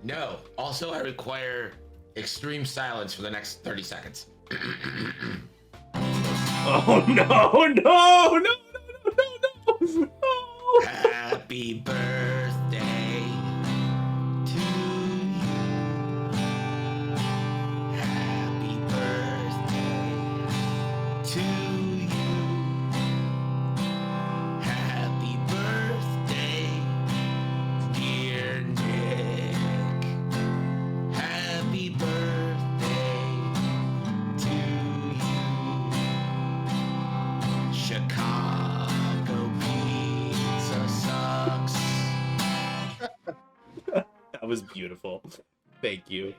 No. Also, I require extreme silence for the next 30 seconds. Oh no, no, no, no, no, no, no, no. Happy birthday to you. Happy birthday to you. Happy birthday, dear Nick. Happy birthday to you. Chicago pizza sucks. That was beautiful. Thank you.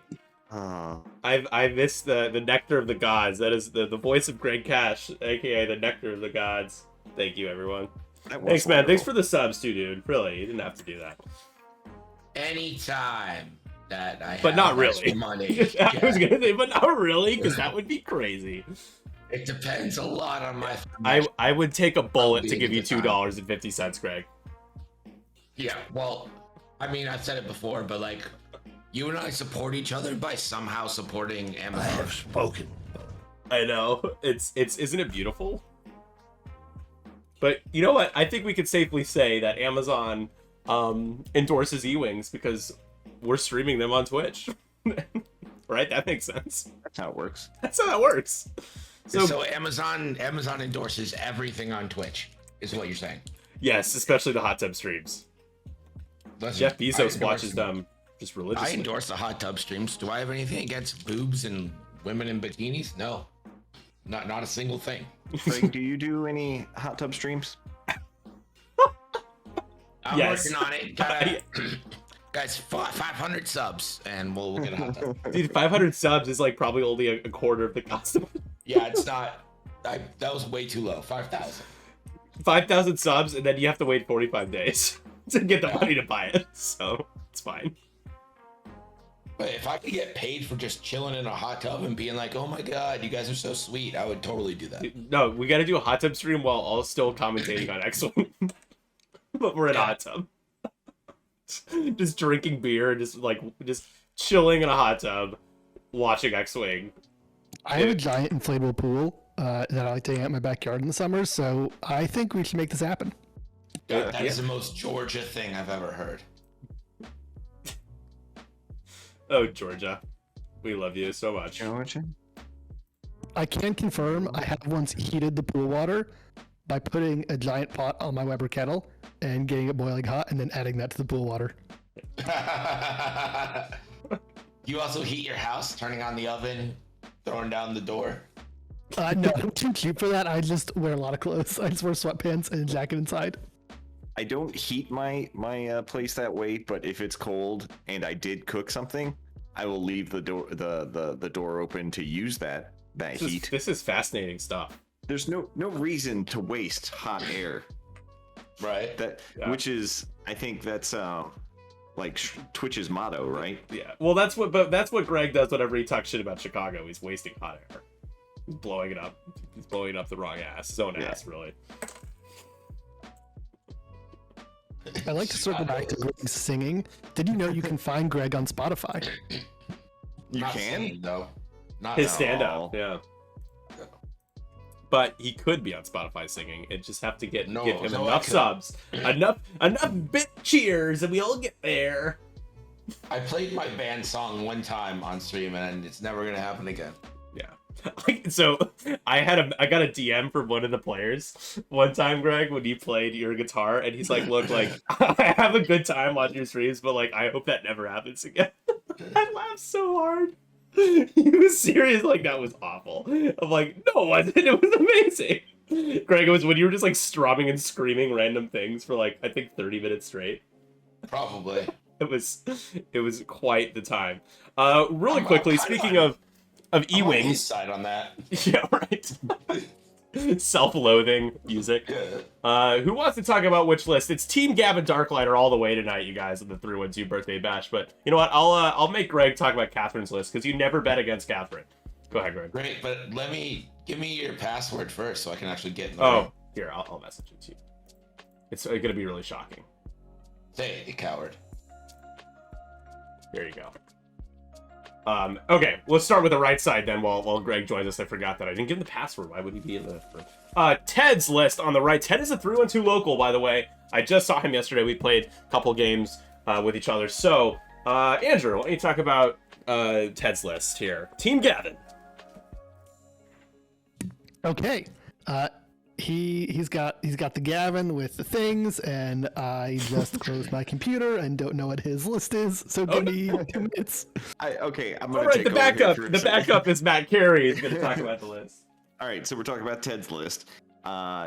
Oh. I missed the nectar of the gods. That is the voice of Greg Cash, aka the nectar of the gods. Thank you, everyone. Thanks, man. Thanks for the subs too, dude. Really, you didn't have to do that. Anytime that I have But not really. extra money. I was gonna say, but not really, because that would be crazy. It depends a lot on my. I would take a bullet to Probably give you a good time. $2.50, Greg. Yeah, well, I mean, I've said it before, but like, you and I support each other by somehow supporting Amazon. I have spoken. I know. It's isn't it beautiful? But you know what? I think we could safely say that Amazon endorses E-Wings because we're streaming them on Twitch. Right? That makes sense. That's how it works. That's how that works. So Amazon endorses everything on Twitch, is what you're saying. Yes, especially the hot tub streams. Listen, Jeff I Bezos endorse watches them just I religiously. endorse the hot tub streams. Do I have anything against boobs and women in bikinis? No, not a single thing. Greg, do you do any hot tub streams? I'm Yes. working on it. Guys, 500 subs, and we'll get a hot tub. Dude, 500 subs is like probably only a quarter of the cost of Yeah, it's not. That was way too low. 5,000. 5,000 subs, and then you have to wait 45 days to get the money to buy it. So it's fine. But if I could get paid for just chilling in a hot tub and being like, "Oh my god, you guys are so sweet," I would totally do that. No, we got to do a hot tub stream while all still commentating on X-Wing. But we're in a hot tub. Just drinking beer and just chilling in a hot tub, watching X-Wing. I have a giant inflatable pool that I like to hang out in my backyard in the summer, so I think we should make this happen. God, that is the most Georgia thing I've ever heard. Oh, Georgia. We love you so much. Georgia? I can confirm I have once heated the pool water by putting a giant pot on my Weber kettle and getting it boiling hot and then adding that to the pool water. You also heat your house, turning on the oven, throwing down the door. No, I'm too cute for that. I just wear a lot of clothes. I just wear sweatpants and a jacket inside. I don't heat my place that way, but if it's cold and I did cook something, I will leave the door the door open to use that heat. This is fascinating stuff. There's no reason to waste hot air. Right. Which is, I think that's like Twitch's motto, right? Yeah. Well, that's what Greg does whenever he talks shit about Chicago. He's wasting hot air. He's blowing it up. He's blowing up the wrong ass. His own ass, really. I like to circle back to Greg's singing. Did you know you can find Greg on Spotify? You Not can? singing, though. Not His at stand-up, yeah. But he could be on Spotify singing. It just have to give him I enough couldn't. subs, enough bit cheers, and we all get there. I played my band song one time on stream, and it's never gonna happen again. Yeah. So I got a DM from one of the players one time, Greg, when you played your guitar, and he's like, "Look, like I have a good time watching your streams, but like I hope that never happens again." I laughed so hard. He was serious, like that was awful. I'm like, no, it wasn't. It was amazing. Greg, it was when you were just like strumming and screaming random things for like I think 30 minutes straight. Probably. It was quite the time. Really quickly, speaking of I'm on his E-Wings. side on that. Yeah, right. Self-loathing music. Who wants to talk about which list? It's Team Gavin Darklighter all the way tonight, you guys, in the 312 birthday bash. But you know what? I'll make Greg talk about Catherine's list because you never bet against Catherine. Go ahead, Greg. Great, but give me your password first so I can actually get in the Oh, room. here, I'll message it to you. It's gonna be really shocking. Say it, you coward. There you go. Okay, let's start with the right side then while Greg joins us. I forgot that I didn't give him the password. Why would he be in the Ted's list on the right. Ted is a 312 local, by the way. I just saw him yesterday. We played a couple games with each other. So, Andrew, why don't you talk about Ted's list here? Team Gavin. Okay. He's got the Gavin with the things, and I just closed my computer and don't know what his list is. So give me 2 minutes. I'm All gonna right, take the over here backup. for a The second. backup is Matt Carey. Is going to talk about the list. All right, so we're talking about Ted's list.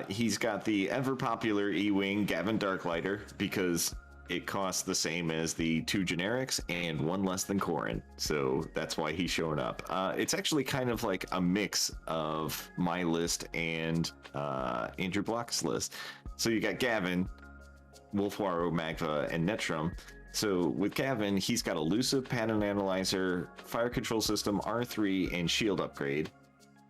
He's got the ever popular E-Wing Gavin Darklighter because it costs the same as the 2 generics and 1 less than Corrin. So that's why he's showing up. It's actually kind of like a mix of my list and Andrew Block's list. So you got Gavin, Wolfwaro, Magva, and Netrum. So with Gavin, he's got elusive pattern analyzer, fire control system, R3, and shield upgrade.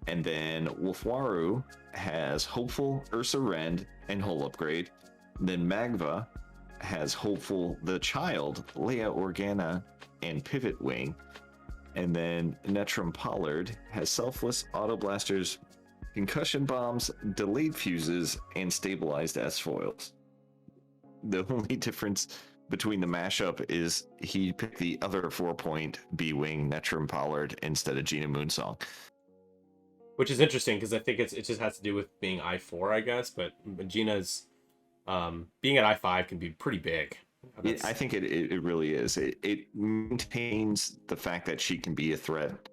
And then Wolfwaru has Hopeful, Ursa Rend, and Hull upgrade. Then Magva has Hopeful the Child, Leia Organa, and Pivot Wing. And then Netrum Pollard has Selfless, Auto Blasters, Concussion Bombs, Delayed Fuses, and Stabilized S-Foils. The only difference between the mashup is he picked the other 4-point B-Wing Netrum Pollard instead of Gina Moonsong. Which is interesting because I think it just has to do with being I4, I guess. But Gina's being at I5 can be pretty big. I think it really is. It maintains the fact that she can be a threat.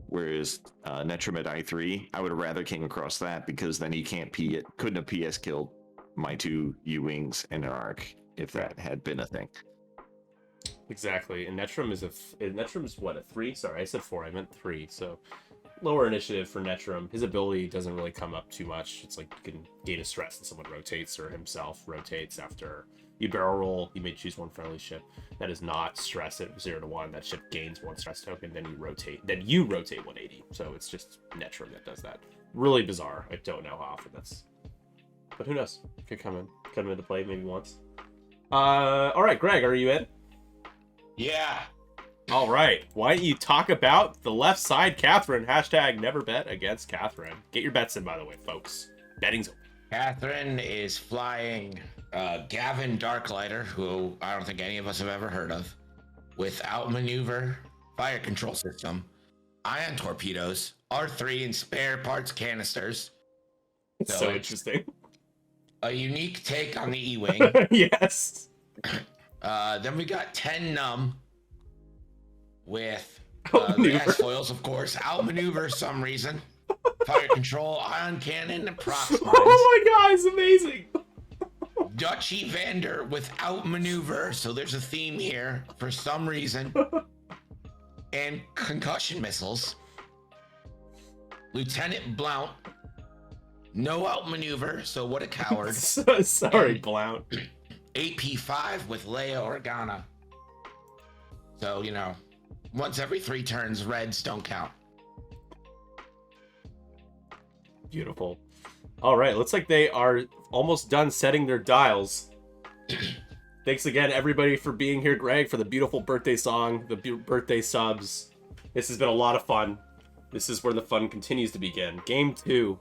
Whereas Netrum at I3, I would have rather came across that because then he couldn't have PS killed my 2 U-Wings and an Arc if that had been a thing. Exactly. And Netrum is what, a 3? Sorry, I said 4. I meant 3. So lower initiative for Netrum. His ability doesn't really come up too much. It's like you can gain a stress and someone rotates or himself rotates after you barrel roll. You may choose one friendly ship. That is not stress at 0 to 1. That ship gains 1 stress token, then you rotate 180. So it's just Netrum that does that. Really bizarre. I don't know how often that's. But who knows? Could come into play maybe once. All right, Greg, are you in? Yeah. All right. Why don't you talk about the left side, Catherine? Hashtag never bet against Catherine. Get your bets in, by the way, folks. Betting's open. Catherine is flying Gavin Darklighter, who I don't think any of us have ever heard of, with outmaneuver, fire control system, ion torpedoes, R3 and spare parts canisters. So interesting. A unique take on the E-Wing. Yes. Then we got 10 Numb with Outmaneuver. the S-foils, of course. Outmaneuver some reason. Fire control, ion cannon, and prox mines. Oh my god, it's amazing. Dutchy Vander with outmaneuver, so there's a theme here for some reason. And concussion missiles. Lieutenant Blount, no outmaneuver, so what a coward. Sorry, Blount. AP5 with Leia Organa. So, once every 3 turns, reds don't count. Beautiful. All right, looks like they are almost done setting their dials. Thanks again, everybody, for being here. Greg, for the beautiful birthday song, the birthday subs. This has been a lot of fun. This is where the fun continues to begin. Game 2.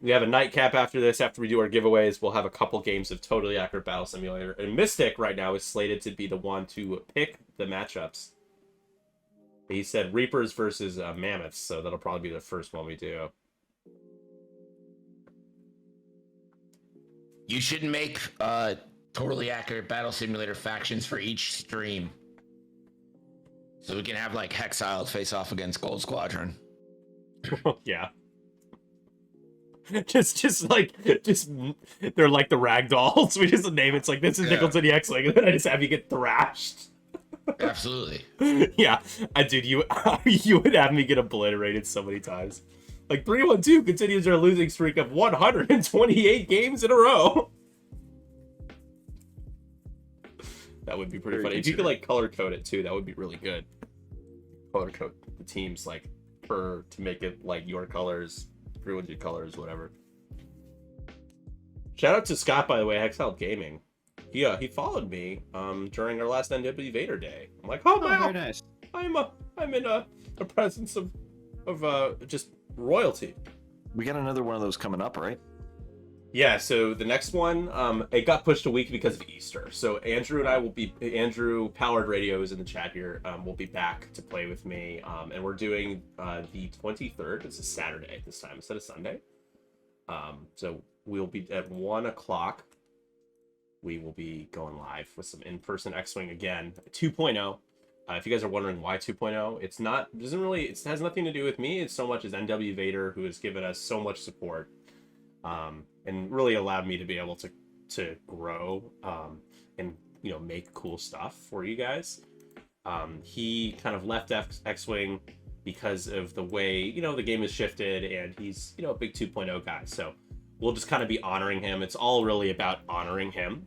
We have a nightcap after this. After we do our giveaways, we'll have a couple games of Totally Accurate Battle Simulator. And Mystic right now is slated to be the one to pick the matchups. He said Reapers versus Mammoths, so that'll probably be the first one we do. You should make Totally Accurate Battle Simulator factions for each stream. So we can have like Hexiled face off against Gold Squadron. Yeah. Just they're like the ragdolls. We just name it's like this is Nicholson the X-Wing, and then I just have you get thrashed. Absolutely. Yeah, dude, you would have me get obliterated so many times. Like 312 continues their losing streak of 128 games in a row. That would be pretty funny. If you could like color code it too, that would be really good. Color code the teams like to make it like your colors, 312 colors, whatever. Shout out to Scott, by the way, Hexiled Gaming. he followed me during our last NW Vader day. I'm like, oh very wow, nice. I'm in a presence of just royalty. We got another one of those coming up, right? Yeah, so the next one, it got pushed a week because of Easter. So Andrew and I will be, Andrew Powered Radio is in the chat here, will be back to play with me. And we're doing the 23rd. It's a Saturday this time instead of Sunday. So we'll be at 1 o'clock. We will be going live with some in-person X-Wing again, 2.0. If you guys are wondering why 2.0, it has nothing to do with me. It's so much as NW Vader, who has given us so much support. And really allowed me to be able to grow and make cool stuff for you guys. He kind of left X-Wing because of the way the game has shifted, and he's a big 2.0 guy. So we'll just kind of be honoring him. It's all really about honoring him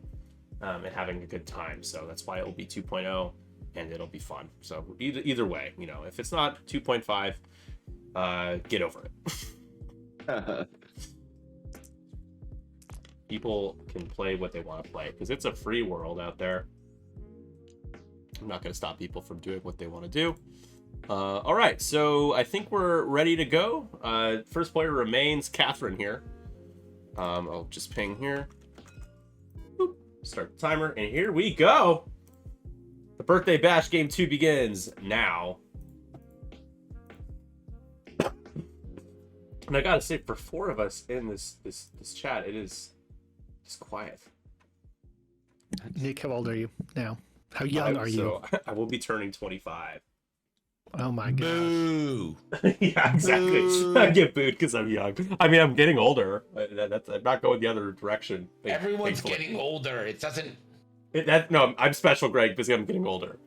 and having a good time. So that's why it will be 2.0, and it'll be fun. So either way, if it's not 2.5, get over it. People can play what they want to play because it's a free world out there. I'm not going to stop people from doing what they want to do. All right, so I think we're ready to go. First player remains Catherine here. I'll just ping here. Boop. Start the timer, and here we go. The Birthday Bash Game 2 begins now. And I gotta say, for 4 of us in this chat, it's quiet. Nick, how old are you now? How young are you? So I will be turning 25. Oh my god. Boo. Yeah, exactly. Boo. I get booed because I'm young. I mean, I'm getting older. I'm not going the other direction. Everyone's thankfully. getting older. It doesn't. No, I'm special, Greg, because I'm getting older.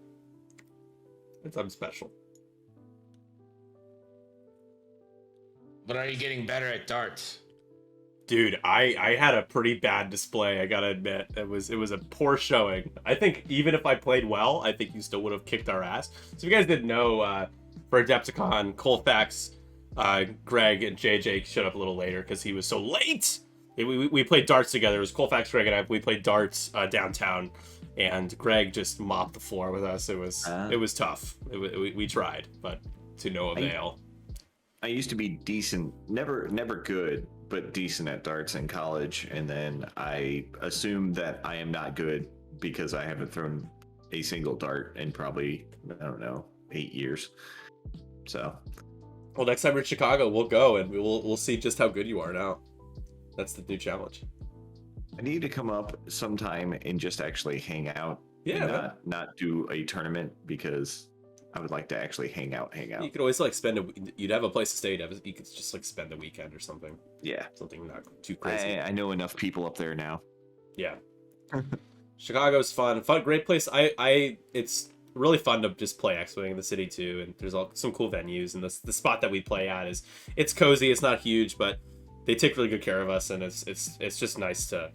I'm special. But are you getting better at darts? Dude, I had a pretty bad display, I gotta admit. It was a poor showing. I think even if I played well, I think you still would have kicked our ass. So if you guys didn't know, for Adepticon, Colfax, Greg, and JJ showed up a little later because he was so late. We played darts together. It was Colfax, Greg, and I. We played darts downtown, and Greg just mopped the floor with us. It was tough. We tried, but to no avail. I used to be decent, never good, but decent at darts in college, and then I assumed that I am not good because I haven't thrown a single dart in probably, I don't know, 8 years. So, well, next time we're in Chicago, we'll go and we'll see just how good you are now. That's the new challenge. I need to come up sometime and just actually hang out. Yeah, and not do a tournament because I would like to actually hang out. You could always you'd have a place to stay. You could just spend a weekend or something. Yeah. Something not too crazy. I know enough people up there now. Yeah. Chicago's fun, great place. It's really fun to just play X-Wing in the city too, and there's some cool venues, and the spot that we play at it's cozy. It's not huge, but they take really good care of us, and it's just nice to.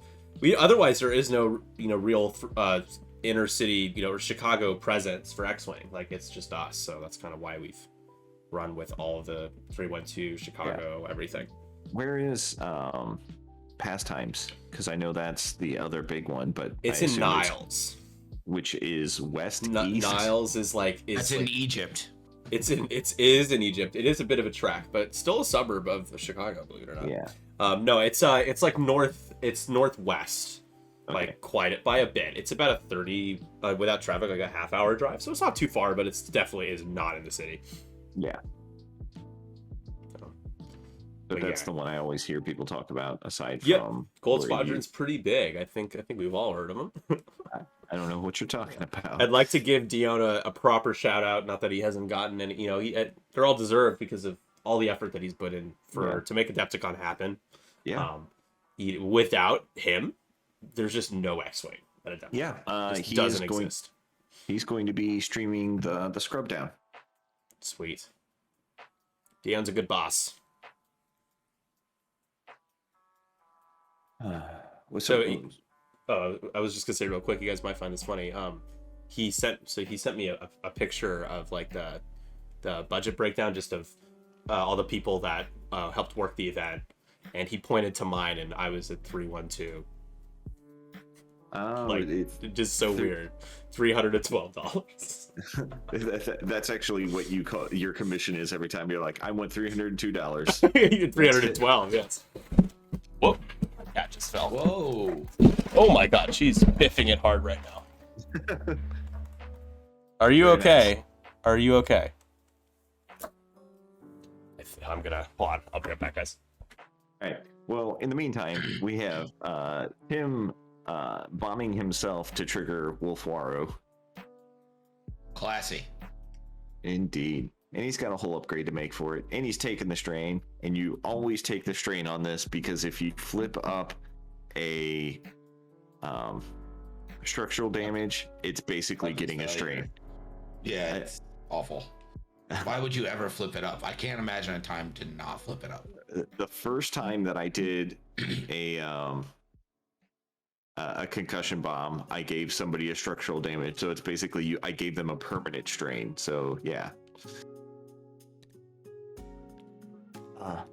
Otherwise there is no real inner city or Chicago presence for X-Wing. It's just us, so that's kind of why we've run with all of the 312 Chicago everything. Where is Pastimes? Because I know that's the other big one, but it's in Niles, which is west east. Niles is That's in Egypt. It is in Egypt. It is a bit of a trek, but still a suburb of Chicago, believe it or not. Yeah. No, it's like north. It's northwest, Okay. quite by a bit. It's about a 30 without traffic, like a half-hour drive. So it's not too far, but it's definitely is not in the city. Yeah. But that's yeah. the one I always hear people talk about. Aside Yep. from Gold where Squadron's pretty big. I think we've all heard of them. I don't know what you're talking about. I'd like to give Dion a proper shout out. Not that he hasn't gotten any. They're all deserved because of all the effort that he's put in to make Adepticon happen. Yeah. Without him, there's just no X-Wing at Adepticon. Yeah. He doesn't exist. He's going to be streaming the scrub down. Sweet. Dion's a good boss. What's So up? I was just gonna say real quick, you guys might find this funny. He sent me a picture of the budget breakdown just of all the people that helped work the event, and he pointed to mine, and I was at 312. Oh, Like, it's just so weird. $312. that's actually what you call your commission is every time you're like, I want $302. 312, yes. Whoa, cat just fell. Whoa. Oh my god, she's biffing it hard right now. Are you Very okay? nice. Are you okay? I'm gonna hold on. I'll be right back, guys. All right. Well, in the meantime, we have him bombing himself to trigger Wolfwaro. Classy. Indeed. And he's got a whole upgrade to make for it. And he's taking the strain. And you always take the strain on this because if you flip up a structural damage, it's basically getting a strain. Yeah, it's awful. Why would you ever flip it up? I can't imagine a time to not flip it up. The first time that I did a concussion bomb, I gave somebody a structural damage. So it's basically I gave them a permanent strain. So yeah.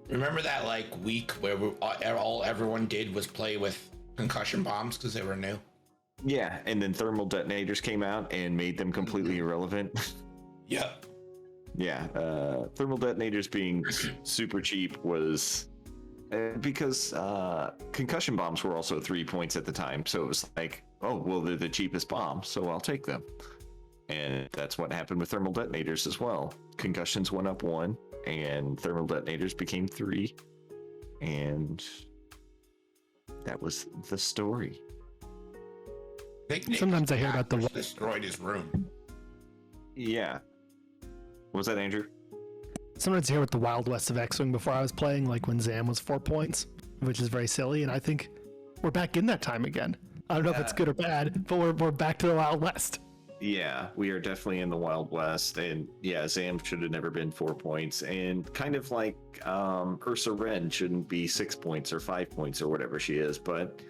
Remember that like week where everyone did was play with concussion bombs because they were new? Yeah, and then thermal detonators came out and made them completely irrelevant. Yep. Yeah, thermal detonators being super cheap was because concussion bombs were also 3 points at the time. So it was like, oh, well, they're the cheapest bomb, so I'll take them. And that's what happened with thermal detonators as well. Concussions went up 1, and thermal detonators became 3. And that was the story. Sometimes I hear about the destroyed his room. Yeah. What was that, Andrew? Sometimes I hear about the Wild West of X-Wing before I was playing, like when Zam was 4 points, which is very silly, and I think we're back in that time again. I don't know if it's good or bad, but we're back to the Wild West. Yeah, we are definitely in the Wild West, and yeah, Zam should have never been 4 points, and kind of like Ursa Wren shouldn't be 6 points or 5 points or whatever she is, but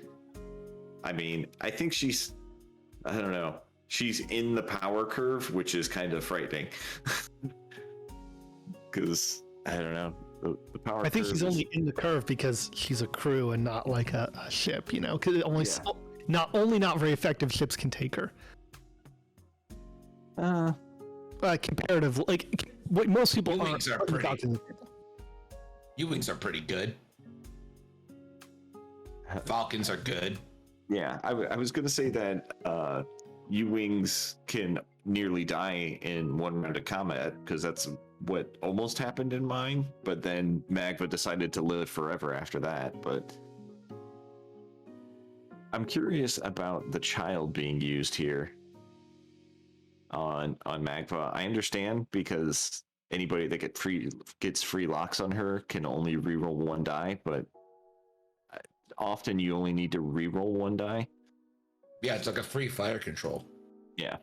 I mean, I think she's, I don't know, she's in the power curve, which is kind of frightening. Because, I don't know, the power curve. I think she's only in the curve because she's a crew and not like a ship, you know? Because not very effective ships can take her. Comparative, like what most people U-wings are pretty. Falcons. U-wings are pretty good. Falcons are good. Yeah, I was going to say that U-wings can nearly die in one round of combat, because that's what almost happened in mine, but then Magva decided to live forever after that. But I'm curious about the child being used here on Magva. I understand because anybody that gets free locks on her can only reroll 1 die, but often you only need to reroll 1 die. Yeah, it's like a free fire control. Yeah.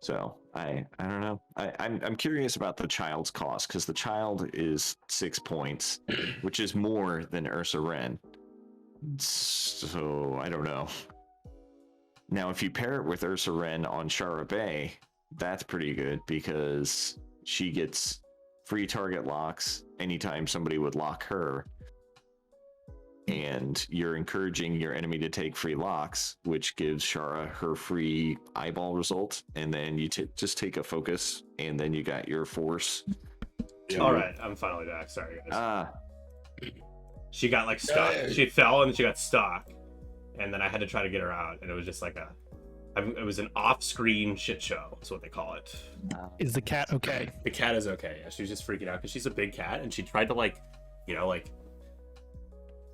So I don't know. I'm curious about the child's cost, because the child is 6 points, which is more than Ursa Wren. So I don't know. Now, if you pair it with Ursa Wren on Shara Bay, that's pretty good because she gets free target locks anytime somebody would lock her. And you're encouraging your enemy to take free locks, which gives Shara her free eyeball result. And then you just take a focus, and then you got your force. All right, I'm finally back. Sorry, guys. She got like stuck. Hey. She fell and she got stuck, and then I had to try to get her out, and it was just like it was an off-screen shit show. That's what they call it. Is the cat okay? The cat is okay. Yeah, she was just freaking out because she's a big cat, and she tried to like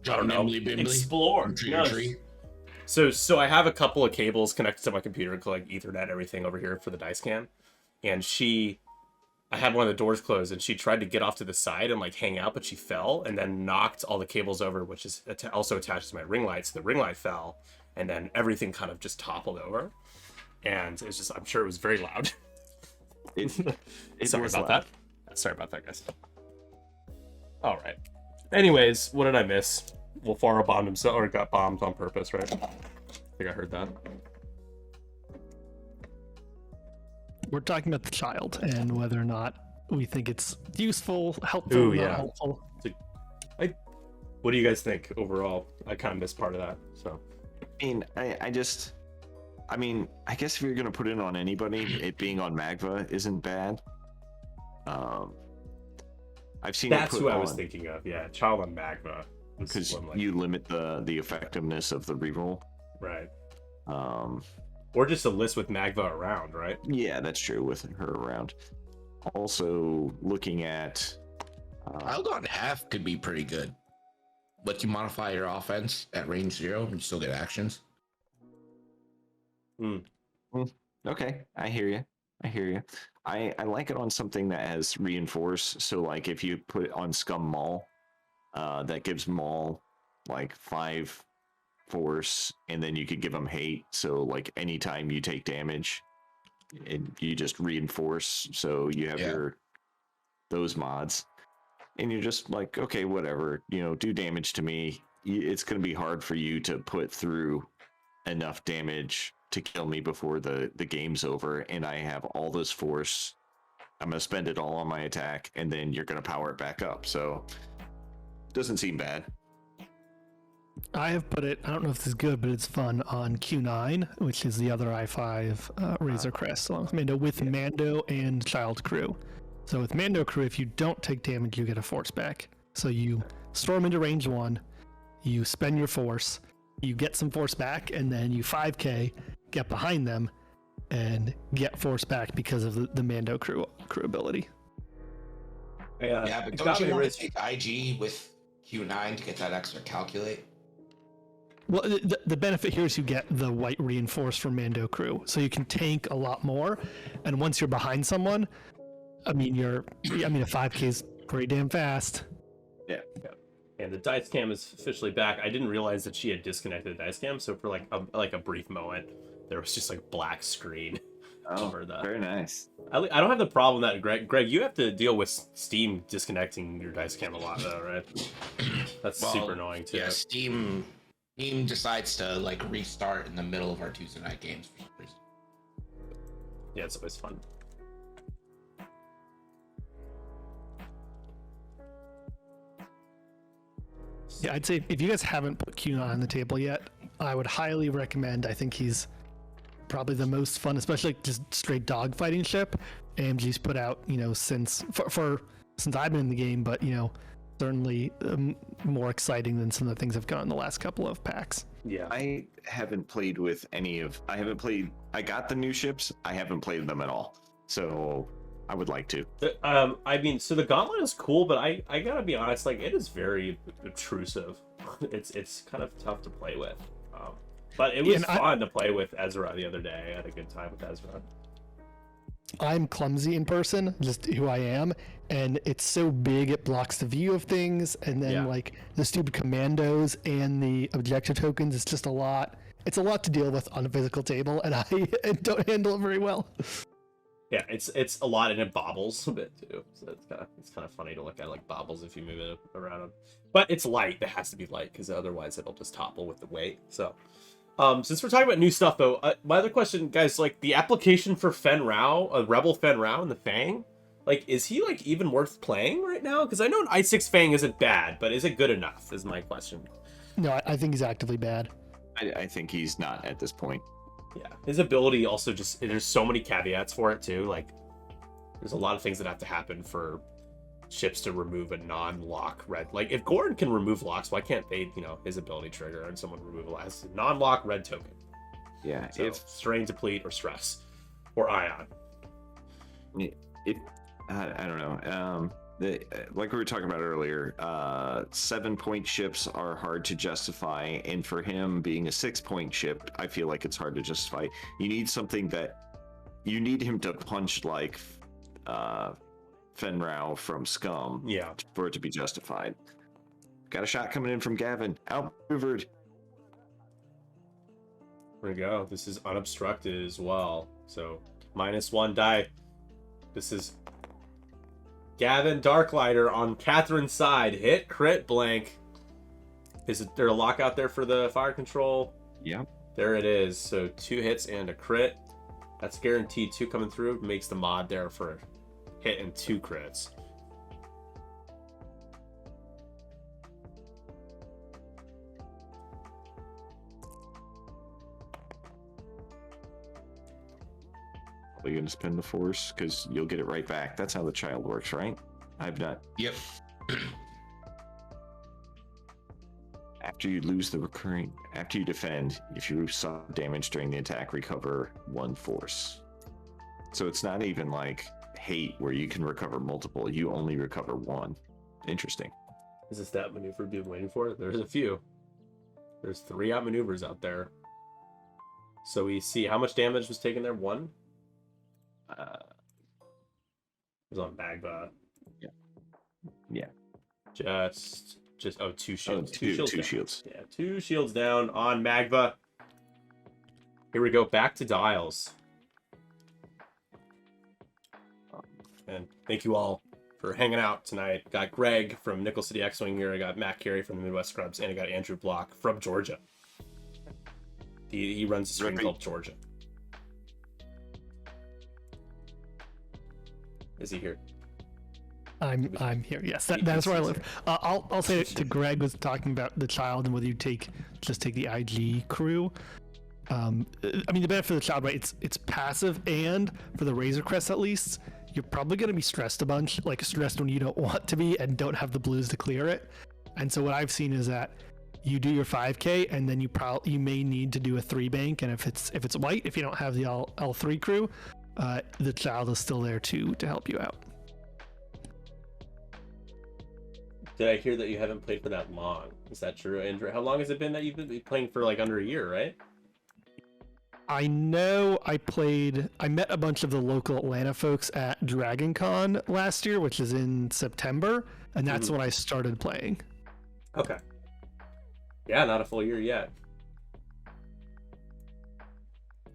I don't know, explore. Tree. So I have a couple of cables connected to my computer, like Ethernet, everything over here for the dice cam, and I had one of the doors closed, and she tried to get off to the side and like hang out, but she fell and then knocked all the cables over, which is also attached to my ring light. So the ring light fell, and then everything kind of just toppled over, and it's just, I'm sure it was very loud. Sorry about that. Sorry about that, guys. All right. Anyways, what did I miss? Wolfaro bombed himself, or got bombed on purpose, right? I think I heard that. We're talking about the child and whether or not we think it's useful, helpful, Ooh, not yeah. helpful. What do you guys think overall? I kind of missed part of that. So I mean, I guess if you're gonna put it on anybody, it being on Magva isn't bad. I've seen That's it put who I on was thinking of. Yeah, Child on Magma. because you limit the effectiveness of the reroll. Right. Um, Or just a list with Magva around, right? yeah, that's true with her around. Also, looking at Wild on half could be pretty good. Let you modify your offense at range 0 and you still get actions. okay, I hear you. I like it on something that has reinforce. So like if you put it on Scum Maul, that gives Maul like 5 force, and then you could give him hate. So like anytime you take damage, and you just reinforce. So you have those mods, and you're just like, okay, whatever, do damage to me. It's going to be hard for you to put through enough damage to kill me before the game's over, and I have all this force. I'm going to spend it all on my attack, and then you're going to power it back up. So doesn't seem bad. I have put it, I don't know if this is good, but it's fun, on Q9, which is the other I5 Razor Crest, along with Mando, Mando and Child Crew. So with Mando Crew, if you don't take damage, you get a force back. So you storm into range 1, you spend your force, you get some force back, and then you 5k, get behind them, and get force back because of the Mando Crew ability. Yeah, but don't you want to take IG with Q9 to get that extra calculate? Well, the benefit here is you get the white reinforce from Mando Crew, so you can tank a lot more. And once you're behind someone, a 5k is pretty damn fast. Yeah. And the dice cam is officially back. I didn't realize that she had disconnected the dice cam, so for like a brief moment, there was just like black screen over the. Very nice. I don't have the problem that Greg, you have to deal with Steam disconnecting your dice cam a lot, though, right? That's super annoying too. Yeah, Steam decides to like restart in the middle of our Tuesday night games for some reason. Yeah, it's always fun. Yeah, I'd say if you guys haven't put Q9 on the table yet, I would highly recommend. I think he's probably the most fun, especially just straight dogfighting ship AMG's put out, since I've been in the game, but certainly more exciting than some of the things I've gotten in the last couple of packs. Yeah, I haven't played with I got the new ships. I haven't played them at all. So I would like to. So the Gauntlet is cool, but I gotta be honest, like it is very obtrusive. It's kind of tough to play with. But it was fun to play with Ezra the other day. I had a good time with Ezra. I'm clumsy in person, just who I am, and it's so big it blocks the view of things, and then like the stupid commandos and the objective tokens, it's just a lot. It's a lot to deal with on a physical table, and I don't handle it very well. Yeah, it's a lot, and it bobbles a bit too. So it's kind of funny to look at, like bobbles if you move it around. But it's light. It has to be light because otherwise it'll just topple with the weight. So. Since we're talking about new stuff, though, my other question, guys, like the application for Fen Rao, Rebel Fen Rao in the Fang, like, is he like even worth playing right now? Because I know an I6 Fang isn't bad, but is it good enough? Is my question. No, I think he's actively bad. I think he's not at this point. Yeah, his ability also there's so many caveats for it too. Like, there's a lot of things that have to happen for ships to remove a non-lock red. Like if Gordon can remove locks, why can't they, his ability trigger and someone remove a non-lock red token? Yeah, so if strain, deplete, or stress, or ion. I don't know. Like we were talking about earlier, 7-point ships are hard to justify, and for him being a 6-point ship, I feel like it's hard to justify. You need something you need him to punch like Fen Rao from Scum for it to be justified. Got a shot coming in from Gavin. Outmaneuvered. There we go. This is unobstructed as well. So -1 die. This is Gavin Darklighter on Catherine's side. Hit, crit, blank. Is there a lockout there for the fire control? Yeah. There it is. So 2 hits and a crit. That's guaranteed 2 coming through. Makes the mod there for hit and 2 crits. probably going to spend the force because you'll get it right back. That's how the child works, right? I've not. Yep. After you lose the recurring, after you defend, if you suffer damage during the attack, recover 1 force. So it's not even like hate where you can recover multiple. You only recover 1. Interesting. Is this that maneuver we've been waiting for? There's a few. There's 3 outmaneuvers out there. So we see how much damage was taken there. 1. It was on Magba. Yeah. Just 2 shields. Oh, 2 shields. two down. shields. Yeah, 2 shields down on Magba. Here we go, back to Dials. And thank you all for hanging out tonight. Got Greg from Nickel City X-Wing here. I got Matt Carey from the Midwest Scrubs, and I got Andrew Block from Georgia. He runs a stream called Georgia. Is he here? I'm here. Yes, that's where I live. I'll say to Greg was talking about the child and whether you just take the IG crew. I mean, the benefit of the child, right? It's passive, and for the Razor Crest at least, you're probably going to be stressed a bunch, like stressed when you don't want to be and don't have the blues to clear it. And so what I've seen is that you do your 5K, and then you may need to do a 3 bank, and if it's white, if you don't have the L3 crew, the child is still there to help you out. Did I hear that you haven't played for that long? Is that true, Andrew? How long has it been that you've been playing for? Like under a year, right? I know I met a bunch of the local Atlanta folks at Dragon Con last year, which is in September, and that's when I started playing. Okay. Yeah, not a full year yet.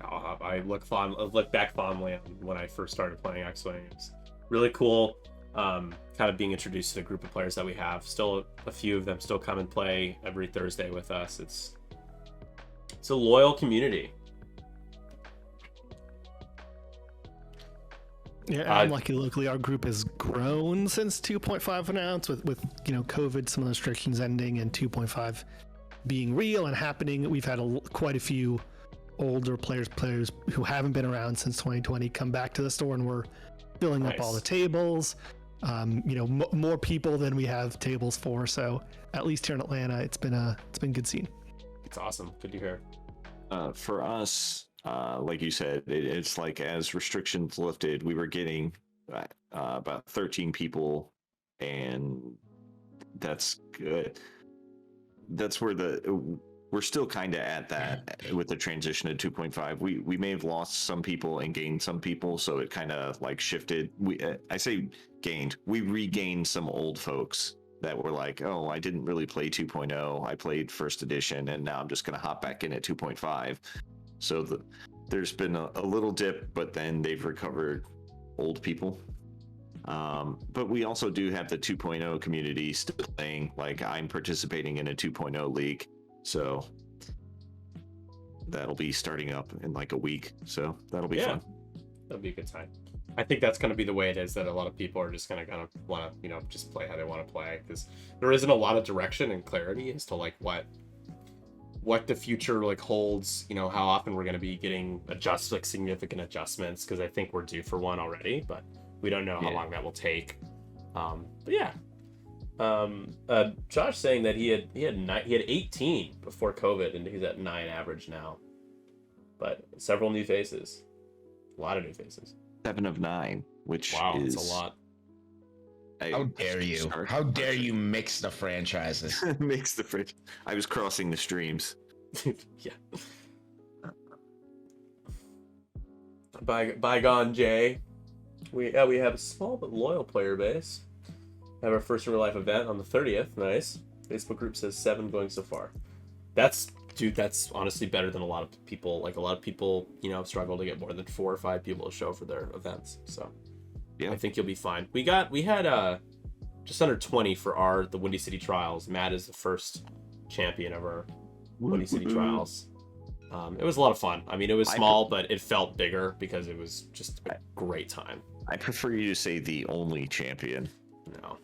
I look back fondly on when I first started playing X-Wing. It's really cool. Kind of being introduced to the group of players that we have. Still, a few of them still come and play every Thursday with us. It's a loyal community. Yeah, I'm lucky locally. Our group has grown since 2.5 announced with COVID, some of the restrictions ending, and 2.5 being real and happening. We've had quite a few older players who haven't been around since 2020 come back to the store, and we're filling up all the tables. More people than we have tables for. So at least here in Atlanta, it's been good seeing. It's awesome. Good to hear. For us, like you said, it's like as restrictions lifted, we were getting about 13 people, and that's good. That's where we're still kind of at that with the transition to 2.5. We may have lost some people and gained some people, so it kind of like shifted. I say gained. We regained some old folks that were like, oh, I didn't really play 2.0. I played first edition, and now I'm just going to hop back in at 2.5. So there's been a little dip, but then they've recovered old people. But we also do have the 2.0 community still playing. Like, I'm participating in a 2.0 league, so that'll be starting up in like a week. So that'll be fun. That'll be a good time. I think that's going to be the way it is, that a lot of people are just going to kind of want to, just play how they want to play, because there isn't a lot of direction and clarity as to like what the future like holds, how often we're going to be getting significant adjustments, because I think we're due for one already, but we don't know how long that will take. Josh saying that he had 18 before COVID, and he's at 9 average now, but several new faces, a lot of new faces. 7 of 9, which is a lot. How dare you? How dare you mix the franchises? Mix the franchise. I was crossing the streams. Yeah. Bygone Jay. We have a small but loyal player base. Have our first in real life event on the 30th. Nice. Facebook group says 7 going so far. That's honestly better than a lot of people. Like, a lot of people, struggle to get more than 4 or 5 people to show for their events. So I think you'll be fine. We had just under 20 for the Windy City Trials. Matt is the first champion of our Windy City Trials. It was a lot of fun. I mean, it was small, but it felt bigger because it was just a great time. I prefer you to say the only champion. No.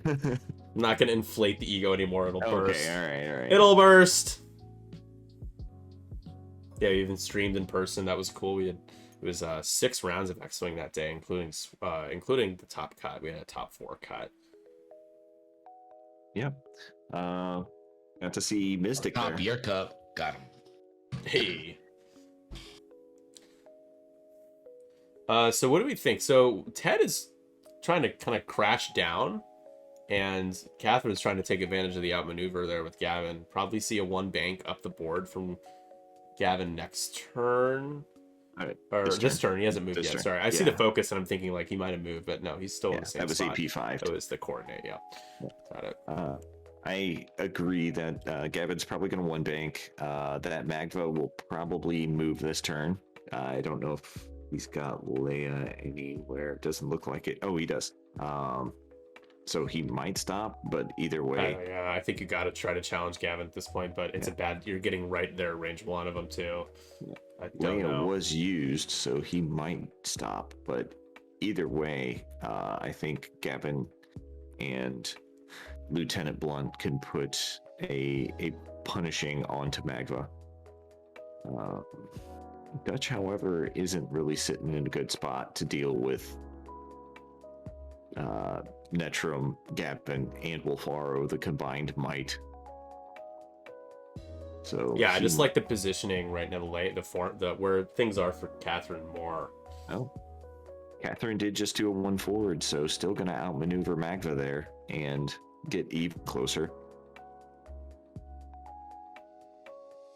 I'm not going to inflate the ego anymore. It'll burst. Okay, all right. It'll burst. Yeah, we even streamed in person. That was cool. We It was 6 rounds of X-Wing that day, including the top cut. We had a top 4 cut. Yeah. Got to see Mystic Top there. beer cup. Got him. Hey. So what do we think? So Ted is trying to kind of crash down, and Catherine's trying to take advantage of the outmaneuver there with Gavin. Probably see a 1 bank up the board from Gavin next turn. Or this turn. He hasn't moved yet. Turn. Sorry. I see the focus and I'm thinking like he might have moved, but no, he's still in the same that was spot. AP5. That was the coordinate, yeah. Got it. I agree that Gavin's probably going to 1 bank. That Magva will probably move this turn. I don't know if he's got Leia anywhere. It doesn't look like it. Oh, he does. So he might stop, but either way. Yeah, I think you got to try to challenge Gavin at this point, but it's a bad. You're getting right there, range 1 of them too. I don't Leia know. was used, so he might stop. But either way, I think Gavin and Lieutenant Blunt can put a punishing onto Magva. Dutch, however, isn't really sitting in a good spot to deal with Netrum, Gavin, and Wolfaro, the combined might. So yeah, I just like the positioning right now, the where things are for Catherine more. Oh, Catherine did just do a 1 forward, so still going to outmaneuver Magva there and get even closer.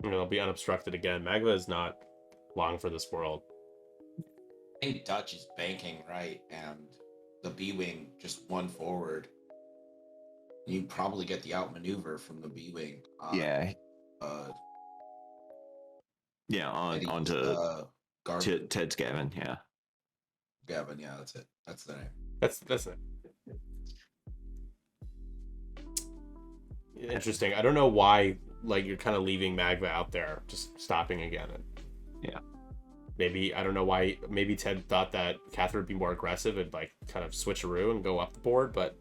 It'll be unobstructed again. Magva is not long for this world. I think Dutch is banking right, and the B-Wing just 1 forward. You probably get the outmaneuver from the B-Wing. Onto Garvin. Ted's Gavin, yeah. Gavin, yeah, that's it. That's the name. That's it. Interesting. I don't know why, like, you're kind of leaving Magva out there, just stopping again. Yeah. Maybe, I don't know why, maybe Ted thought that Catherine would be more aggressive and, like, kind of switcheroo and go up the board, but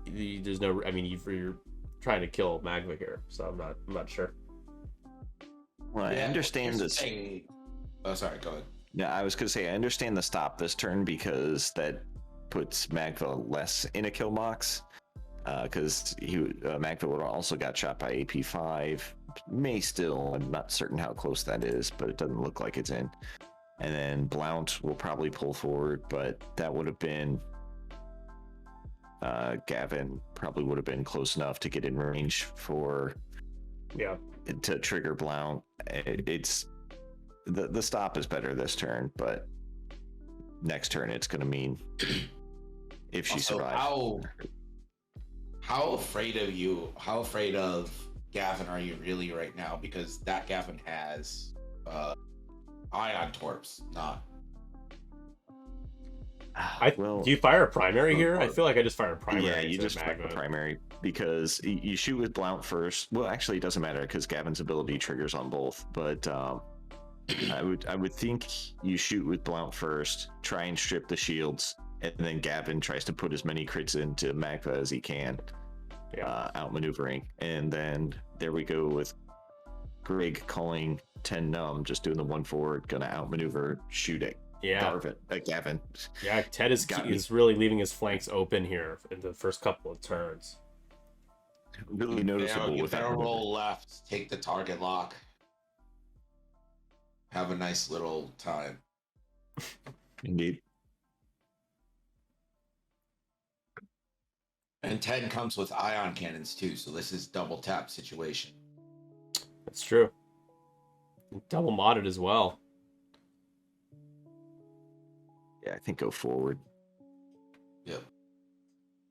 there's no, I mean, you're trying to kill Magva here, so I'm not sure. Well, I understand this. Oh, sorry, go ahead. Yeah, I was going to say, I understand the stop this turn because that puts Magva less in a kill box. Because Magva would also got shot by AP5. May still, I'm not certain how close that is, but it doesn't look like it's in. And then Blount will probably pull forward, but that would have been Gavin probably would have been close enough to get in range for to trigger Blount. It's the stop is better this turn, but next turn it's going to mean if she survives. How afraid of Gavin are you really right now? Because that Gavin has ion torps, not. Do you fire a primary here? I feel like I just fired a primary. Yeah, you just fire a primary because you shoot with Blount first. Well, actually, it doesn't matter because Gavin's ability triggers on both. But I would think you shoot with Blount first, try and strip the shields, and then Gavin tries to put as many crits into Magva as he can, outmaneuvering. And then there we go with Greg calling 10 numb, just doing the 1 forward, gonna outmaneuver, shoot it. Gavin. Yeah, Ted is really leaving his flanks open here in the first couple of turns. Really noticeable You with better that. roll left, take the target lock, have a nice little time. Indeed. And 10 comes with ion cannons too, so this is double tap situation. That's true. Double modded as well. Yeah, I think go forward. Yep.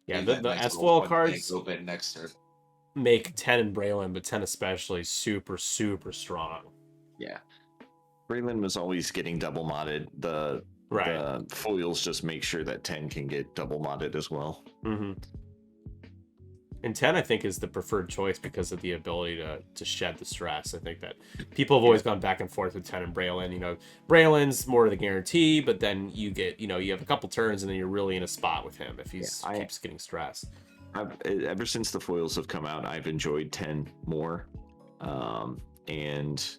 Yeah, the S-foil cards open next turn. make 10 and Braylon, but 10 especially super, super strong. Yeah. Braylon was always getting double modded. The foils just make sure that 10 can get double modded as well. Mm-hmm. And 10, I think, is the preferred choice because of the ability to shed the stress. I think that people have always gone back and forth with 10 and Braylon. You know, Braylon's more of the guarantee, but then you get, you have a couple turns and then you're really in a spot with him if he keeps getting stressed. Ever since the foils have come out, I've enjoyed 10 more. And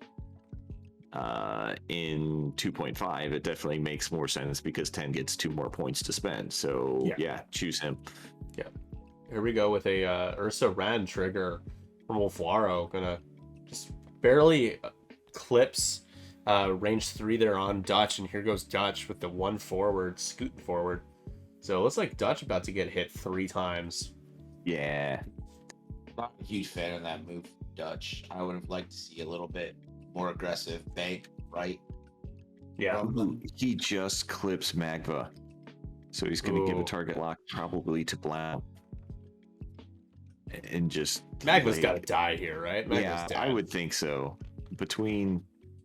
In 2.5, it definitely makes more sense because 10 gets 2 more points to spend. So yeah choose him. Yeah. Here we go with a Ursa Ren trigger from Wolflaro. Gonna just barely clips range 3 there on Dutch, and here goes Dutch with the 1 forward, scooting forward. So it looks like Dutch about to get hit 3 times. Yeah. Not a huge fan of that move, Dutch. I would have liked to see a little bit more aggressive bank, right? Yeah. He just clips Magva. So he's going to give a Ooh. target lock probably to Blount. And just... Magva's got to die here, right? Magva's yeah, dead. I would think so. Between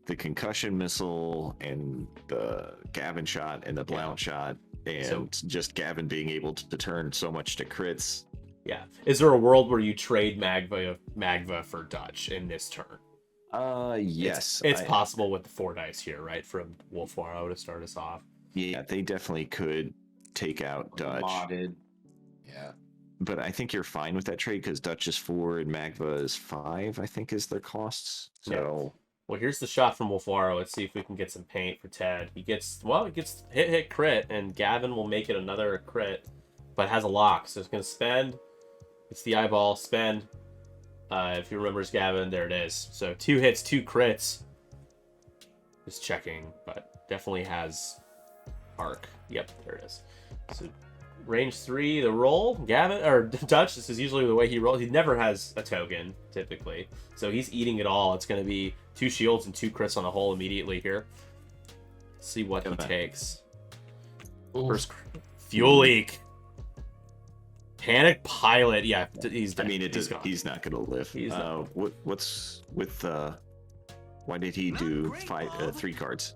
the concussion missile and the Gavin shot and the Blount shot, and just Gavin being able to turn so much to crits. Yeah. Is there a world where you trade Magva for Dutch in this turn? Yes. It's possible with the 4 dice here, right? From Wolflaro to start us off. Yeah, they definitely could take out Dutch. Modded. Yeah. But I think you're fine with that trade because Dutch is 4 and Magva is 5, I think is their costs. So well, here's the shot from Wolflaro. Let's see if we can get some paint for Ted. He gets hit crit, and Gavin will make it another crit, but has a lock, so it's gonna spend. It's the eyeball spend. If he remembers Gavin, there it is. So 2 hits, 2 crits. Just checking, but definitely has arc. Yep, there it is. So range 3, the roll. Gavin or Dutch. This is usually the way he rolls. He never has a token typically, so he's eating it all. It's going to be 2 shields and 2 crits on a hole immediately here. Let's see what he takes. First fuel leak. Panic pilot. Yeah, he's dead. I mean, he's not going to live. What's with why did he do 3 cards?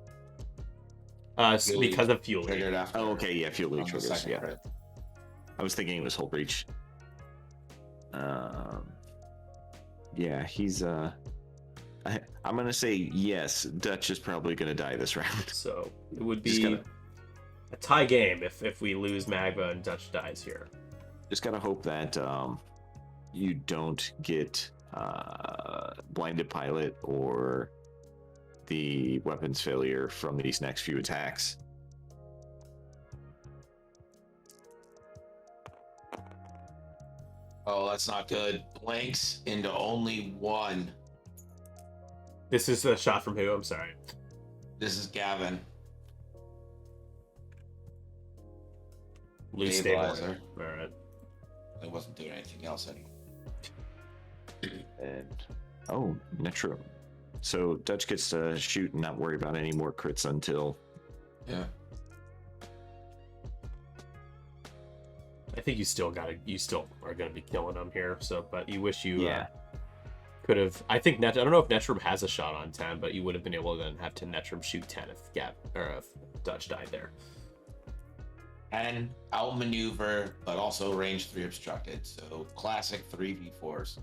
Because of fuel leak. Oh, okay, yeah, fuel leak triggers. Yeah, crit. I was thinking it was Hull Breach. Yeah, he's I'm gonna say yes. Dutch is probably gonna die this round. So it would be a tie game if we lose Magva and Dutch dies here. Just gotta hope that you don't get blinded pilot or the weapons failure from these next few attacks. Oh, that's not good. Blanks into only 1. This is a shot from who? I'm sorry. This is Gavin. Loose Stabilizer. All right. I wasn't doing anything else anymore. And Netro. So Dutch gets to shoot and not worry about any more crits until. Yeah. I think you still are gonna be killing him here. So, but you wish you could have. I think I don't know if Netrum has a shot on 10, but you would have been able to then have to Netrum shoot 10 if Dutch died there. And outmaneuver, but also range 3 obstructed. So classic 3v4s.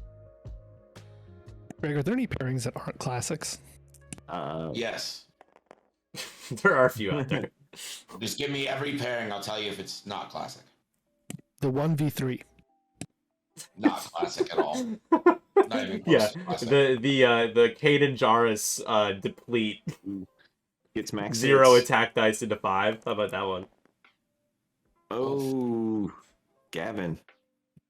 Greg, are there any pairings that aren't classics? Yes. There are a few out there. Just give me every pairing. I'll tell you if it's not classic. The 1v3. Not classic at all. Not even close to classic. The Caden Jarrus deplete gets max 0 hits. attack dice into 5. How about that one? Oh, Gavin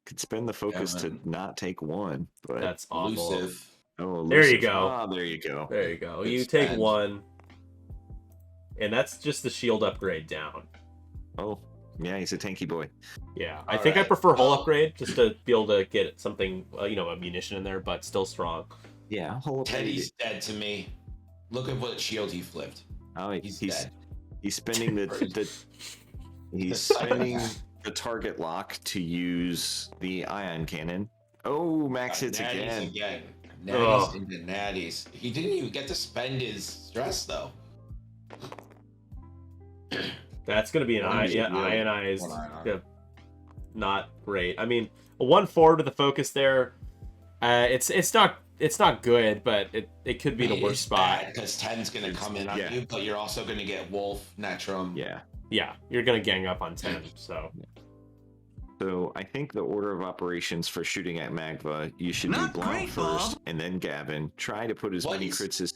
could spend the focus to not take 1, but that's awful. Elusive. Oh, there you elusive. go. Ah, there you go. There you go. Good You take spend. 1, and that's just the shield upgrade down. Oh, yeah, he's a tanky boy. Yeah, All I think I right. prefer hull upgrade just to be able to get something, a munition in there, but still strong. Yeah, whole Teddy's dead to me. Look at what shield he flipped. Oh, He's dead. He's spending he's spending the target lock to use the ion cannon. Oh, max hits Natties again. Natties into natties. He didn't even get to spend his stress though. That's going to be an One shield. ionized. One ion. Yeah, not great. I mean, a 1 forward with the focus there. It's not good, but it could be the worst spot. Because 10's gonna come in on you, but you're also gonna get Wolf, Netrum. Yeah, you're gonna gang up on 10. So I think the order of operations for shooting at Magva, you should do Blount first, and then Gavin. Try to put as many crits as.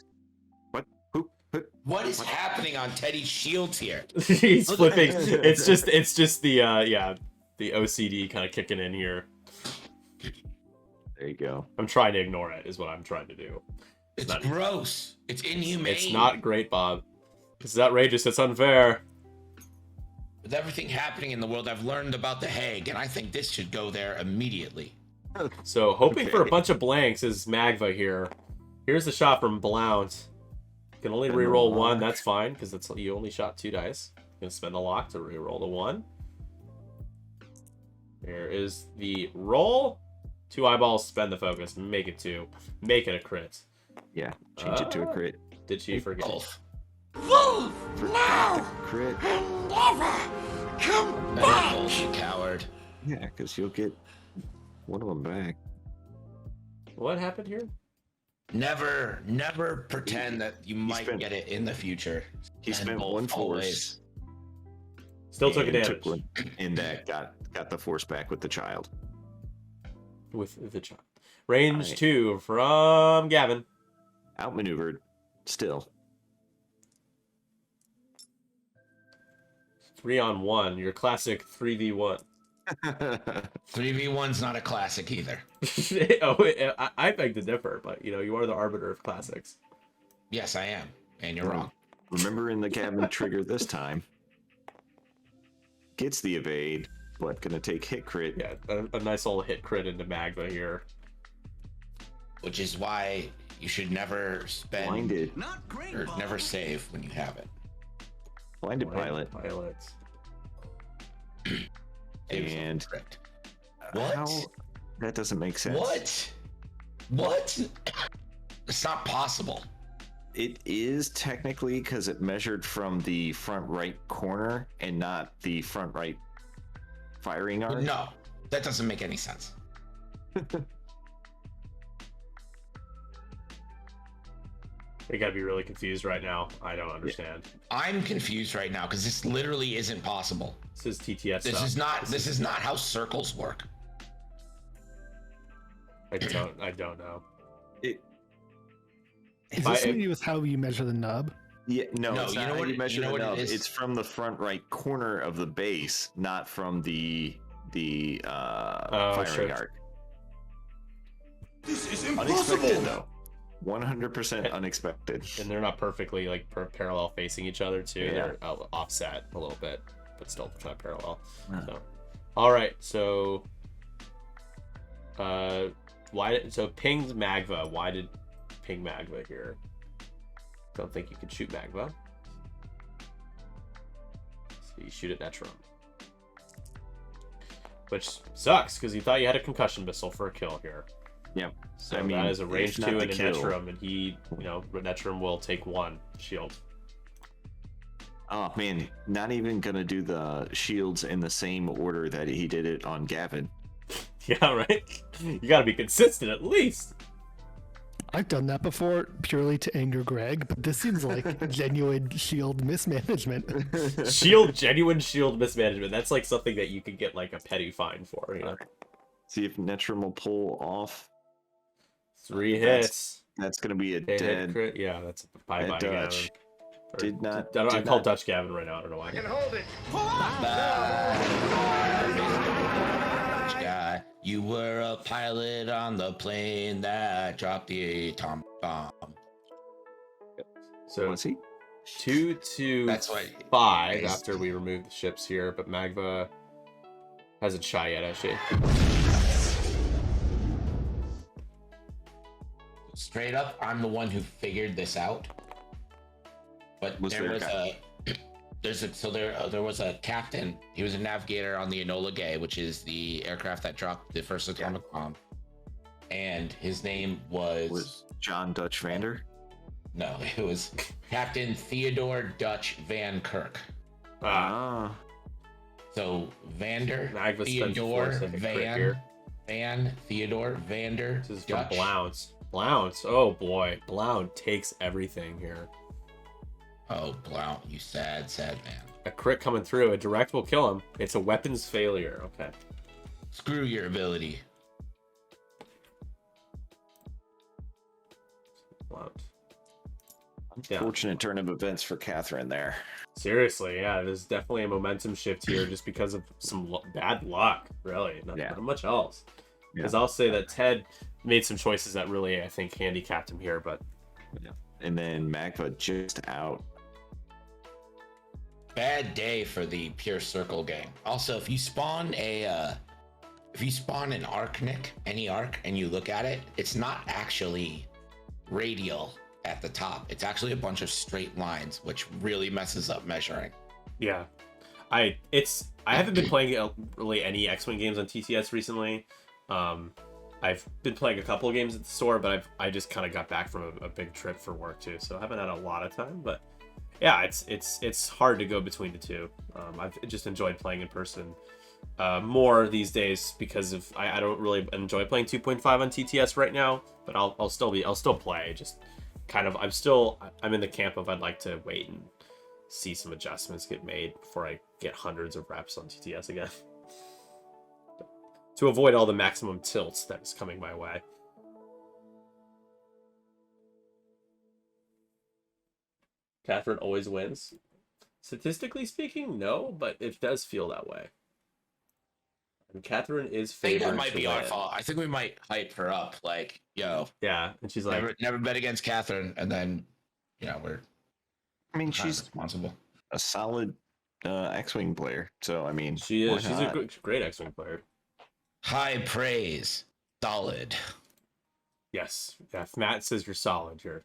What? Who? What is happening on Teddy's shields here? He's flipping. It's just the the OCD kind of kicking in here. There you go. I'm trying to ignore it, is what I'm trying to do. It's gross. It's inhumane. It's not great, Bob. This is outrageous. It's unfair. With everything happening in the world, I've learned about the Hague, and I think this should go there immediately. So, hoping for a Okay. bunch of blanks is Magva here. Here's the shot from Blount. Can only Spend the reroll one. lock. That's fine, because you only shot 2 dice. Gonna spend the lock to reroll the 1. Here is the roll. 2 eyeballs, spend the focus, make it 2. Make it a crit. Yeah, change it to a crit. Did she forget? Wolf. Forgot the crit. Wolf, you coward. Yeah, because you'll get one of them back. What happened here? Never pretend that you might spent- get it in the future. He And spent Wolf 1 force. always. Still took a and damage one, and that got the force back with the child. with the child. Range Alright. 2 from Gavin. Outmaneuvered. Still. 3-on-1. Your classic 3v1. 3v1's not a classic either. I beg to differ, but you are the arbiter of classics. Yes, I am. And you're wrong. Remember in the Gavin trigger this time. Gets the evade, but gonna take hit crit. Yeah, a nice old hit crit into Magva here. Which is why you should never spend Blinded. or never save when you have it. Blinded pilot. Pilots. It was And correct. What? How? That doesn't make sense. What? It's not possible. It is technically because it measured from the front right corner and not the front right firing arc. No, that doesn't make any sense. You gotta be really confused right now. I don't understand. I'm confused right now because this literally isn't possible. This is TTS This stuff. is not how circles work. I don't know. It, Is I- this something to do with how you measure the nub? yeah, no, No, it's you not know how what you it- measure you know the what it nub. is? It's from the front right corner of the base, not from the firing sure. arc. This is Unexpected impossible. though. 100% unexpected. And they're not perfectly like parallel facing each other too. Yeah. They're offset a little bit, but still kind of parallel. Yeah. So, all right. So, pinged Magva. Why did ping Magva here? Don't think you could shoot Magva. So you shoot at Netrum, which sucks because you thought you had a concussion missile for a kill here. Yep. So I mean, that is a range it's not 2 the into kill. Netrum, and he, Netrum will take 1 shield. Oh man, not even gonna do the shields in the same order that he did it on Gavin. Yeah, right? You gotta be consistent at least. I've done that before purely to anger Greg, but this seems like genuine shield mismanagement. Genuine shield mismanagement. That's like something that you could get like a petty fine for, you know? See if Netrum will pull off. 3 That's- hits. That's gonna be a Hit, dead. crit. Yeah, that's a bye bye Dead Dutch. Gavin. Or- Did not- I did call not- Dutch Gavin right now. I don't know why. Rich guy, you were a pilot on the plane that dropped the atom bomb. So Was he? 2 to That's what 5 after we remove the ships here, but Magva hasn't shot yet, has she? Straight up, I'm the one who figured this out. But Was there there a was guy? there was a captain. He was a navigator on the Enola Gay, which is the aircraft that dropped the first atomic bomb. And his name Was John Dutch Vander? no, it was Captain Theodore Dutch Van Kirk. Ah, So Vander, Magva spends Theodore 4 second crit here. Van Theodore Vander This is from Dutch. Blount. Blount. Oh boy. Blount takes everything here. Oh, Blount, you sad, sad man. A crit coming through. A direct will kill him. It's a weapons failure. Okay. Screw your ability. Blount. Unfortunate turn of events for Catherine there. Seriously, yeah, there's definitely a momentum shift here just because of some bad luck, really. Not much else. Because I'll say that Ted made some choices that really, I think, handicapped him here, but... And then Magva just out. Bad day for the Pure Circle gang. Also, if you spawn an Arcnic, any arc, and you look at it, it's not actually radial at the top. It's actually a bunch of straight lines, which really messes up measuring. Yeah. I haven't been playing really any X-Wing games on TTS recently. I've been playing a couple of games at the store, but I just kind of got back from a big trip for work too, so I haven't had a lot of time. But yeah, it's hard to go between the two. I've just enjoyed playing in person more these days because of I don't really enjoy playing 2.5 on TTS right now, but I'll still play. Just kind of I'm in the camp of I'd like to wait and see some adjustments get made before I get hundreds of reps on TTS again. To avoid all the maximum tilts that is coming my way. Catherine always wins. Statistically speaking, no, but it does feel that way. And Catherine is I think favored. that might to be our win. fault. I think we might hype her up, like, yo, Yeah, and she's like, never bet against Catherine, and then, we're I mean, she's she's responsible. a solid X-Wing player. So, I mean, she why is. She's not? a great X-Wing player. High praise, solid. Yes. Yeah, if Matt says you're solid, you're.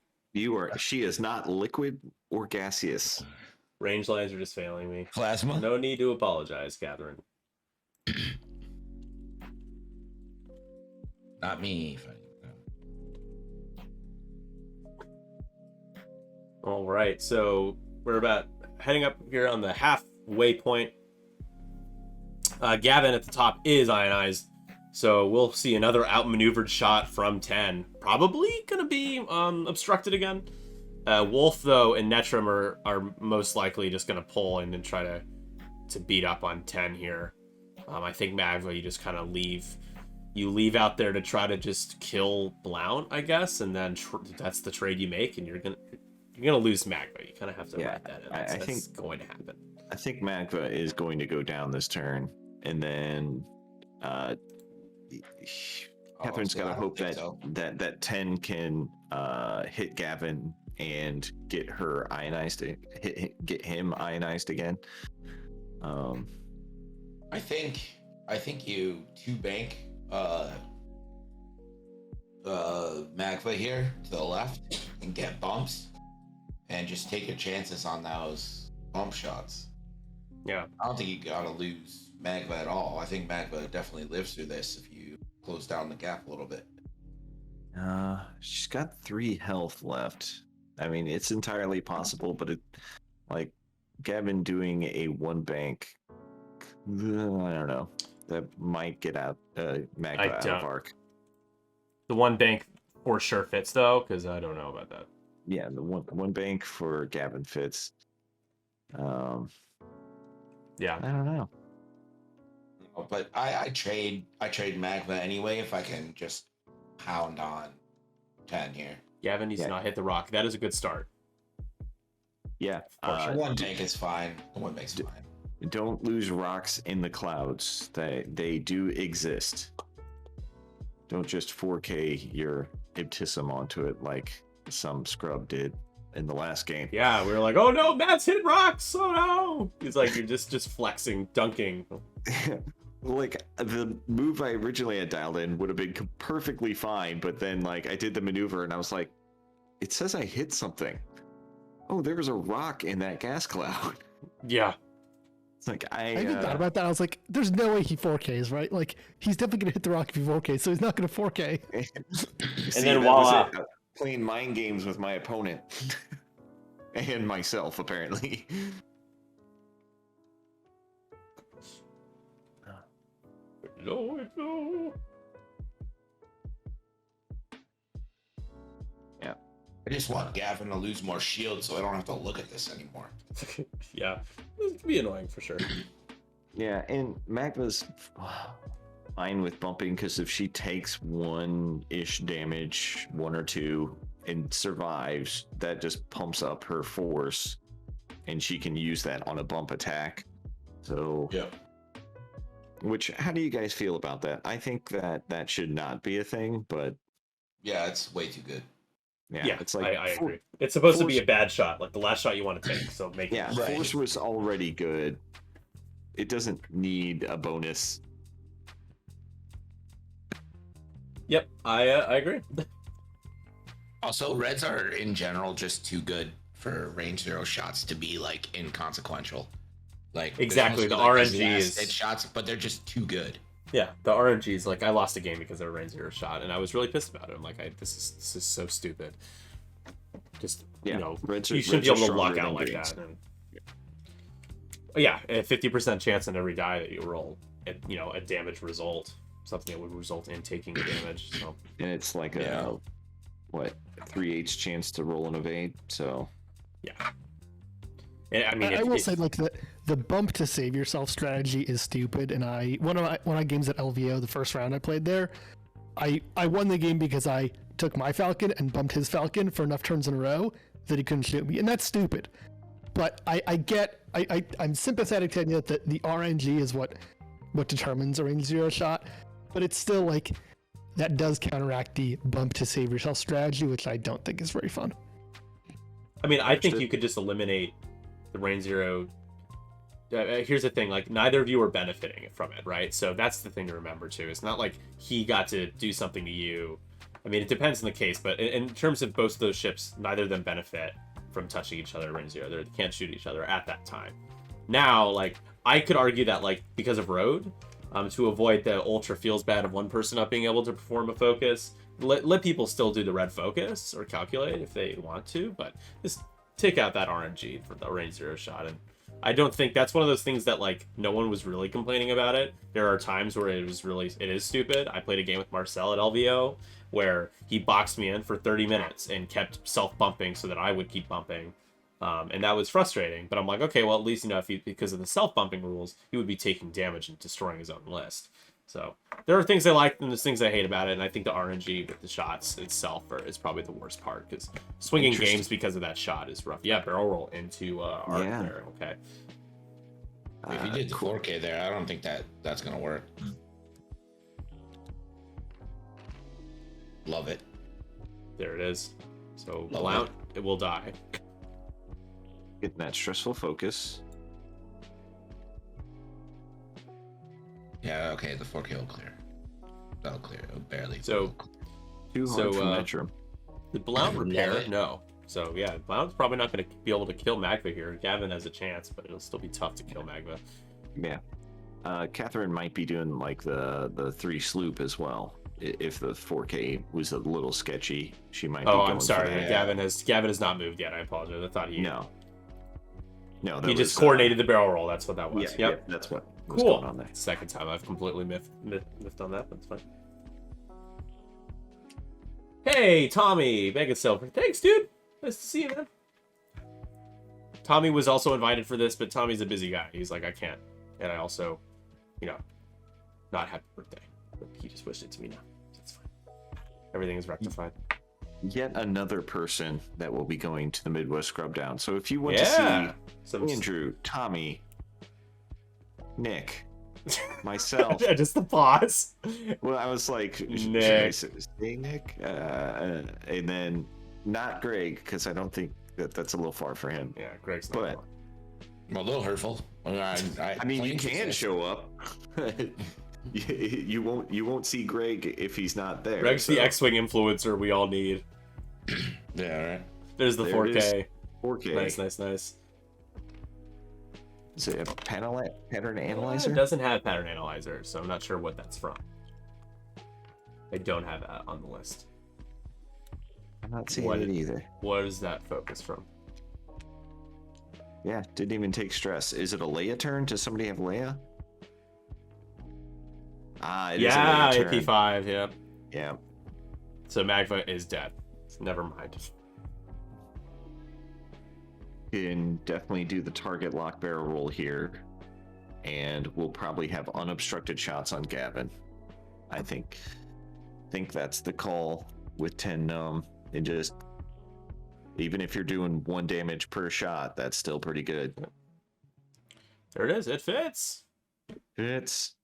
She is not liquid or gaseous. Range lines are just failing me. Plasma. No need to apologize, Catherine. Not me. All right, so we're about heading up here on the halfway point. Gavin at the top is ionized, so we'll see another outmaneuvered shot from 10. Probably going to be obstructed again. Wolf, though, and Netram are most likely just going to pull in and try to beat up on 10 here. I think Magva, you just kind of leave out there to try to just kill Blount, I guess, and then that's the trade you make, and you're gonna lose Magva. You kind of have to write that in. That's going to happen. I think Magva is going to go down this turn, and then Catherine's got to hope that 10 can hit Gavin and get her ionized, get him ionized again. I think you 2-bank Magva here to the left and get bumps and just take your chances on those bump shots. Yeah. I don't think you gotta lose Magva at all. I think Magva definitely lives through this if you close down the gap a little bit. She's got 3 health left. I mean, it's entirely possible, but Gavin doing a 1-bank, I don't know. That might get out Magva out of arc. The 1-bank for sure fits though, because I don't know about that. Yeah, the one bank for Gavin fits. Yeah, I don't know. But I trade Magva anyway if I can just pound on 10 here. Gavin needs to not hit the rock. That is a good start. Yeah, sure. 1-bank is fine. The 1-bank's fine. Don't lose rocks in the clouds. They do exist. Don't just 4K your Ibtissim onto it like some scrub did in the last game. Yeah, we were like, oh no, Matt's hit rocks. Oh no. He's like, you're just flexing, dunking. Like the move I originally had dialed in would have been perfectly fine, but then I did the maneuver and I was like, it says I hit something. Oh, there was a rock in that gas cloud. Yeah. It's like I even thought about that. I was like, there's no way he 4Ks, right? Like, he's definitely going to hit the rock if he 4Ks, so he's not going to 4K. And then voila. Playing mind games with my opponent. And myself, apparently. No. Yeah. I just want Gavin to lose more shield so I don't have to look at this anymore. Yeah. It can be annoying for sure. Yeah, and Magva's fine with bumping because if she takes 1-ish damage, 1 or 2, and survives, that just pumps up her force, and she can use that on a bump attack. So, Yep. which, how do you guys feel about that? I think that should not be a thing, but Yeah, it's way too good. Yeah, it's like I agree. It's supposed to be force- a bad shot, like the last shot you want to take. So make Yeah, it. Right. force was already good. It doesn't need a bonus. Yep, I agree. Also, reds are in general just too good for range 0 shots to be like inconsequential. Like they're Exactly, supposed to the be, like, these RNG last is- hit shots, but they're just too good. Yeah, the RNG's like I lost a game because of a range 0 shot, and I was really pissed about it. I'm like, this is so stupid. Just Yeah, you know, reds you are- shouldn't be reds able are to luck stronger out than like greens. that. And, yeah, a 50% chance in every die that you roll, a damage result, something that would result in taking the damage. So And it's like Yeah. a what 3/8 chance to roll an evade. So yeah, and, I mean, I will say like the bump to save yourself strategy is stupid, and one of my games at LVO, the first round I played there, I won the game because I took my Falcon and bumped his Falcon for enough turns in a row that he couldn't shoot me, and that's stupid. But I'm sympathetic to the idea that the RNG is what determines a range 0 shot, but it's still like that does counteract the bump to save yourself strategy, which I don't think is very fun. I mean, I think you could just eliminate the range 0. Here's the thing, like neither of you are benefiting from it, right? So that's the thing to remember too. It's not like he got to do something to you. I mean, it depends on the case, but in terms of both of those ships, neither of them benefit from touching each other at range 0. They can't shoot each other at that time. Now, like, I could argue that, like, because of road, to avoid the ultra feels bad of one person not being able to perform a focus, let people still do the red focus or calculate if they want to, but just take out that RNG for the range 0 shot. And I don't think that's one of those things that, like, no one was really complaining about it. There are times where it is stupid. I played a game with Marcel at LVO where he boxed me in for 30 minutes and kept self-bumping so that I would keep bumping. And that was frustrating, but I'm like, okay, well, at least, because of the self-bumping rules, he would be taking damage and destroying his own list. So there are things I like and there's things I hate about it, and I think the RNG with the shots itself is probably the worst part, because swinging games because of that shot is rough. Yeah, barrel roll into arc there, okay. If you did the 4K there, I don't think that's gonna work. Love it. There it is. So Love Blount, it will die. getting that stressful focus. Yeah, okay, the 4K will clear. That'll clear. It'll barely. So, Too hard for uh, Metro. did Blount repair? it. No. So yeah, Blount's probably not going to be able to kill Magva here. Gavin has a chance, but it'll still be tough to kill Magva. Yeah. Catherine might be doing like the 3 sloop as well. If the 4K was a little sketchy, she might be Oh, going I'm for sorry. that. Gavin has not moved yet. I apologize. I thought he No, that he just was, coordinated the barrel roll. That's what that was. Yeah, Yep. that's what was Cool. going on there. Second time I've completely miffed on that. That's fine. Hey, Tommy, Mega Silver. Thanks, dude. Nice to see you, man. Tommy was also invited for this, but Tommy's a busy guy. He's like, I can't. And I also, not happy birthday. But he just wished it to me now. That's fine. Everything is rectified. Yet another person that will be going to the Midwest Scrub Down. So if you want Yeah. to Some see Andrew, Tommy, Nick, myself. just the pause. Well, I was like, should I Nick. say Nick? And then not Greg, because I don't think that's a little far for him. Yeah, Greg's not. But on. I'm a little hurtful. I mean, you planes can exist. show up. you won't see Greg if he's not there. Greg's so the X-Wing influencer we all need. Yeah, right. There's the There it 4K. 4K. Nice. Is it a pattern It analyzer? doesn't have pattern analyzer, so I'm not sure what that's from. I don't have that on the list. I'm not seeing What it it- either. What is that focus from? Yeah, didn't even take stress. Is it a Leia turn? Does somebody have Leia? It is a Yeah, Leia turn. AP5, yeah. Yeah. So Magva is dead. Never mind. Can definitely do the target lock barrel roll here, and we'll probably have unobstructed shots on Gavin. I think that's the call with 10 numb, and just Even if you're doing 1 damage per shot, that's still pretty good. There it is. It fits. It's.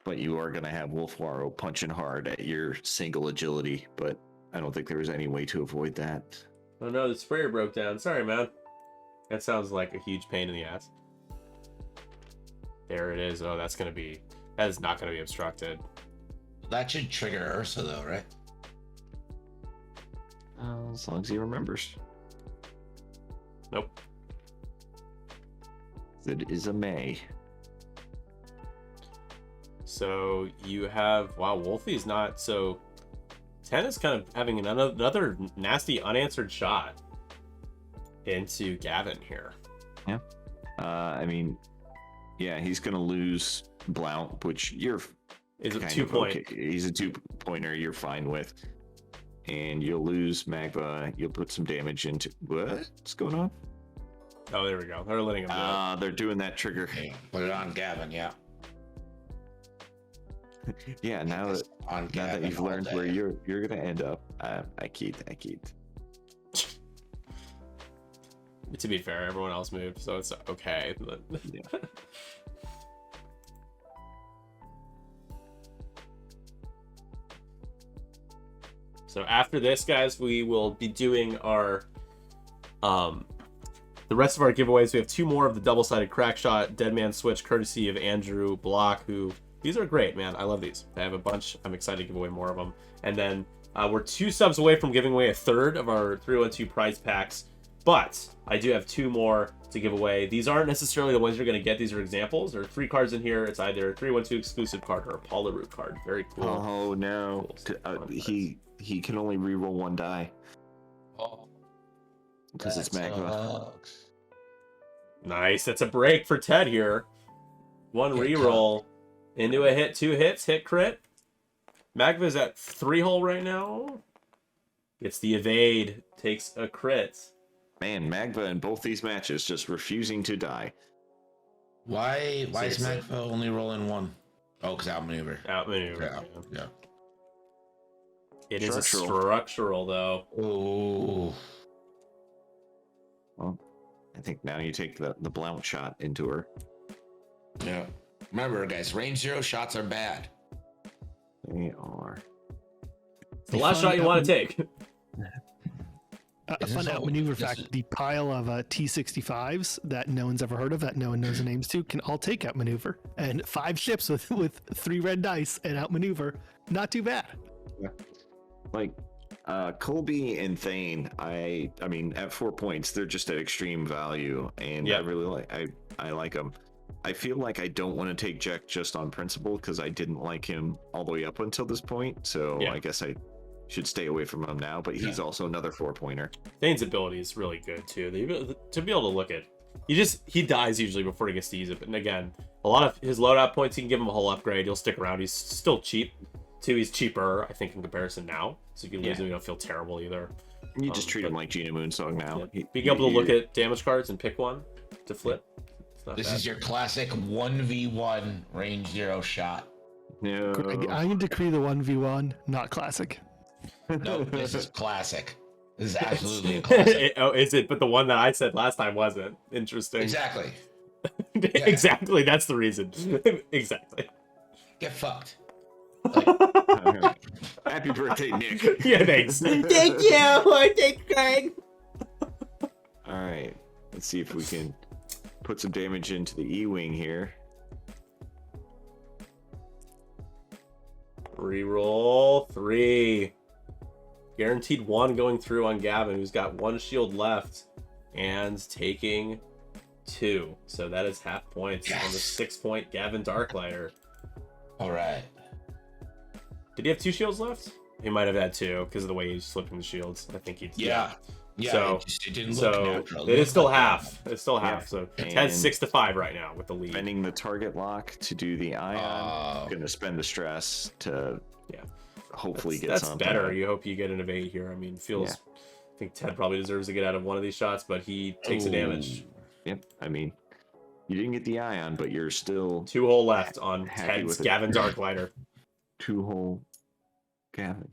But you are going to have Wolfwaro punching hard at your single agility, but I don't think there was any way to avoid that. Oh no, the sprayer broke down. Sorry, man. That sounds like a huge pain in the ass. There it is. Oh, that is not gonna be obstructed. That should trigger Ursa though, right? As long as he remembers. Nope. It is a May. So you have, wow, Wolfie's not, so 10 is kind of having another nasty unanswered shot into Gavin here. Yeah. I mean, yeah, he's going to lose Blount, which you're Is a kind 2 of point. okay. He's a 2-pointer you're fine with. And you'll lose Magva. You'll put some damage into... What's going on? Oh, there we go. They're letting him do it. They're doing that trigger. Yeah, put it on Gavin, yeah. Yeah, now that On now Gavin that you've all learned day. where you're gonna end up, I keep. To be fair, everyone else moved, so it's okay. But... Yeah. So after this, guys, we will be doing our the rest of our giveaways. We have 2 more of the double-sided crack shot Dead Man Switch, courtesy of Andrew Block, who these are great, man. I love these. I have a bunch. I'm excited to give away more of them. And then we're 2 subs away from giving away a third of our 312 prize packs, but I do have 2 more to give away. These aren't necessarily the ones you're going to get. These are examples. There are 3 cards in here. It's either a 312 exclusive card or a Polaroid card. Very cool. Oh no, Cool. he can only reroll 1 die Oh, because it's that Magma. sucks. Nice. That's a break for Ted here. 1 Good reroll into a hit, 2 hits, hit crit. Magva's at 3 hole right now. Gets the evade, takes a crit. Man, Magma in both these matches just refusing to die. Why is Seriously. Magva only rolling 1? Oh, because outmaneuver. Outmaneuver. Yeah, yeah. It is a Structural. structural though. Oh, Well, I think now you take the Blount shot into her. yeah. Remember, guys, range 0 shots are bad. They are. It's the last shot you want to take. A Is fun this all- outmaneuver this fact: is- the pile of T65s that no one's ever heard of, that no one knows the names to, can all take outmaneuver. And 5 ships with 3 red dice and outmaneuver, not too bad. Like Colby and Thane, I mean at 4 points they're just at extreme value, and Yeah. I really I like them. I feel like I don't want to take Jack just on principle because I didn't like him all the way up until this point, so Yeah. I guess I should stay away from him now, but he's Yeah. also another 4-pointer. Thane's ability is really good too. To be able to look at, he dies usually before he gets to use it. And again, a lot of his loadout points, you can give him a whole upgrade. He'll stick around. He's still cheap too. He's cheaper, I think, in comparison now. So you can lose him. You don't feel terrible either. You just treat but- him like Gina Moonsong now. Yeah. Being able to look at damage cards and pick one to flip. It's not This bad. is your classic 1v1 range 0 shot. No. Greg, I can decree the 1v1, not classic. No, this is classic. This is absolutely a classic. Oh, is it? But the one that I said last time wasn't. Interesting. Exactly. Exactly. That's the reason. Exactly. Get fucked. Happy birthday, Nick. Yeah, thanks. Thank you. Thank Greg. All right, let's see if we can put some damage into the E-wing here. Reroll 3. Guaranteed 1 going through on Gavin, who's got 1 shield left and taking 2. So that is half points on the Yes. 6-point Gavin Darklighter. All right. Did he have 2 shields left? He might have had 2 because of the way he's flipping the shields. I think he did. Yeah. Yeah. So- it didn't look So natural. it is looked still like half. It's still half. Yeah. So Ted's And- 6-5 right now with the lead. Spending the target lock to do the ion. Oh. Gonna spend the stress to Yeah. hopefully get That's some. better. You hope you get an evade here. I mean, feels. Yeah. I think Ted probably deserves to get out of one of these shots, but he takes the damage. Yep. I mean, you didn't get the ion, but you're still 2 hole left on Happy Ted's with it. Gavin Darklighter. 2-hole Gavin.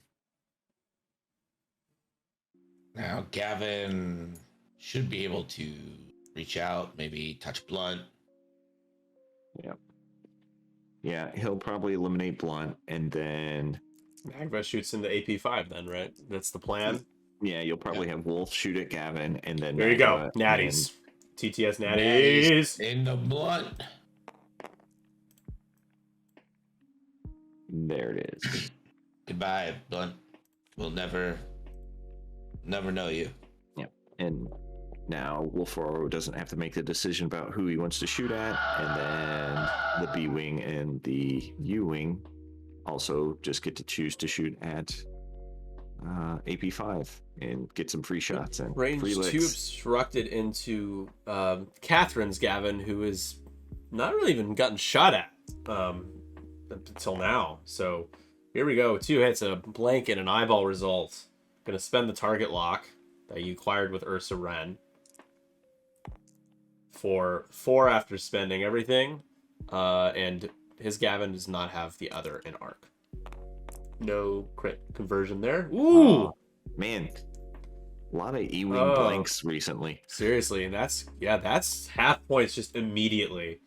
Now Gavin should be able to reach out, maybe touch Blunt. Yep. Yeah, he'll probably eliminate Blunt, and then Magva shoots into AP5 then, right? That's the plan. yeah, you'll probably have Wolf shoot at Gavin, and then There you go. Magma Natties. TTS Natty's Natties. in the Blunt. and there it is. Goodbye, Blunt. We'll never know you. And now Wolforo doesn't have to make the decision about who he wants to shoot at, and then the B wing and the U wing also just get to choose to shoot at AP5 and get some free shots and Range free 2 licks. obstructed into Catherine's Gavin, who has not really even gotten shot at until now. So here we go. 2 hits, a blank, and an eyeball result. Gonna spend the target lock that you acquired with Ursa Wren for 4 after spending everything. And his Gavin does not have the other in arc. No crit conversion there. Ooh! Oh, man, a lot of E-wing Oh. blanks recently. Seriously, and that's half points just immediately.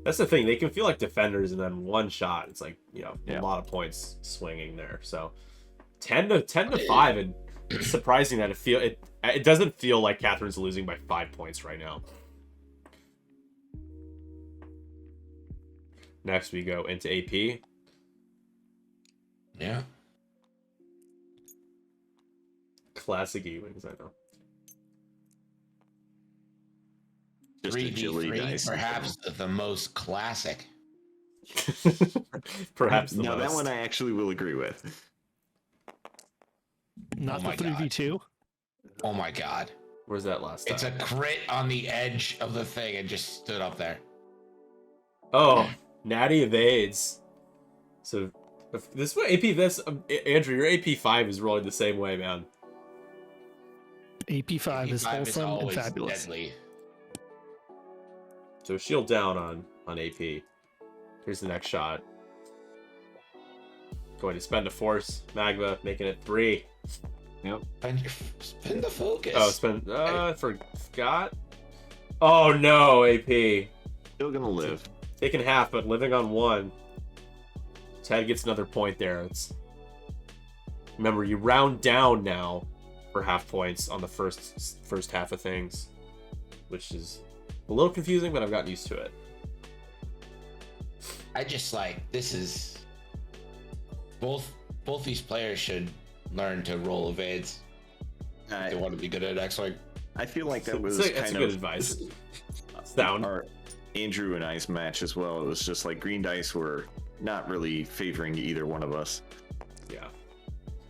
That's the thing; they can feel like defenders, and then one shot, it's like Yeah. a lot of points swinging there. So 10 to 5, and it's surprising that it doesn't feel like Catherine's losing by 5 points right now. Next, we go into AP. Yeah. Classic E-wings, I know. Just agility 3v3, dice. perhaps the most classic. Perhaps the No, that most. one I actually will agree with. Not Oh the my 3v2. Oh my god. Where's that last time? It's a crit on the edge of the thing and just stood up there. Oh, Natty evades. So if this way AP Andrew, your AP5 is rolling the same way, man. AP5 is E5 wholesome and always fabulous. deadly. So shield down on AP. Here's the next shot. Going to spend a force. Magma making it 3. Spin the focus. Oh, spend. Forgot. Oh no, AP. Still gonna live. Taking half, but living on 1. Ted gets another point there. Remember, you round down now for half points on the first half of things, which is a little confusing, but I've gotten used to it. I just this is both these players should learn to roll evades. They want to be good at X-Wing. I feel like that was That's kind good of advice. It's down. our Andrew and I's match as well. It was just like green dice were not really favoring either one of us. Yeah.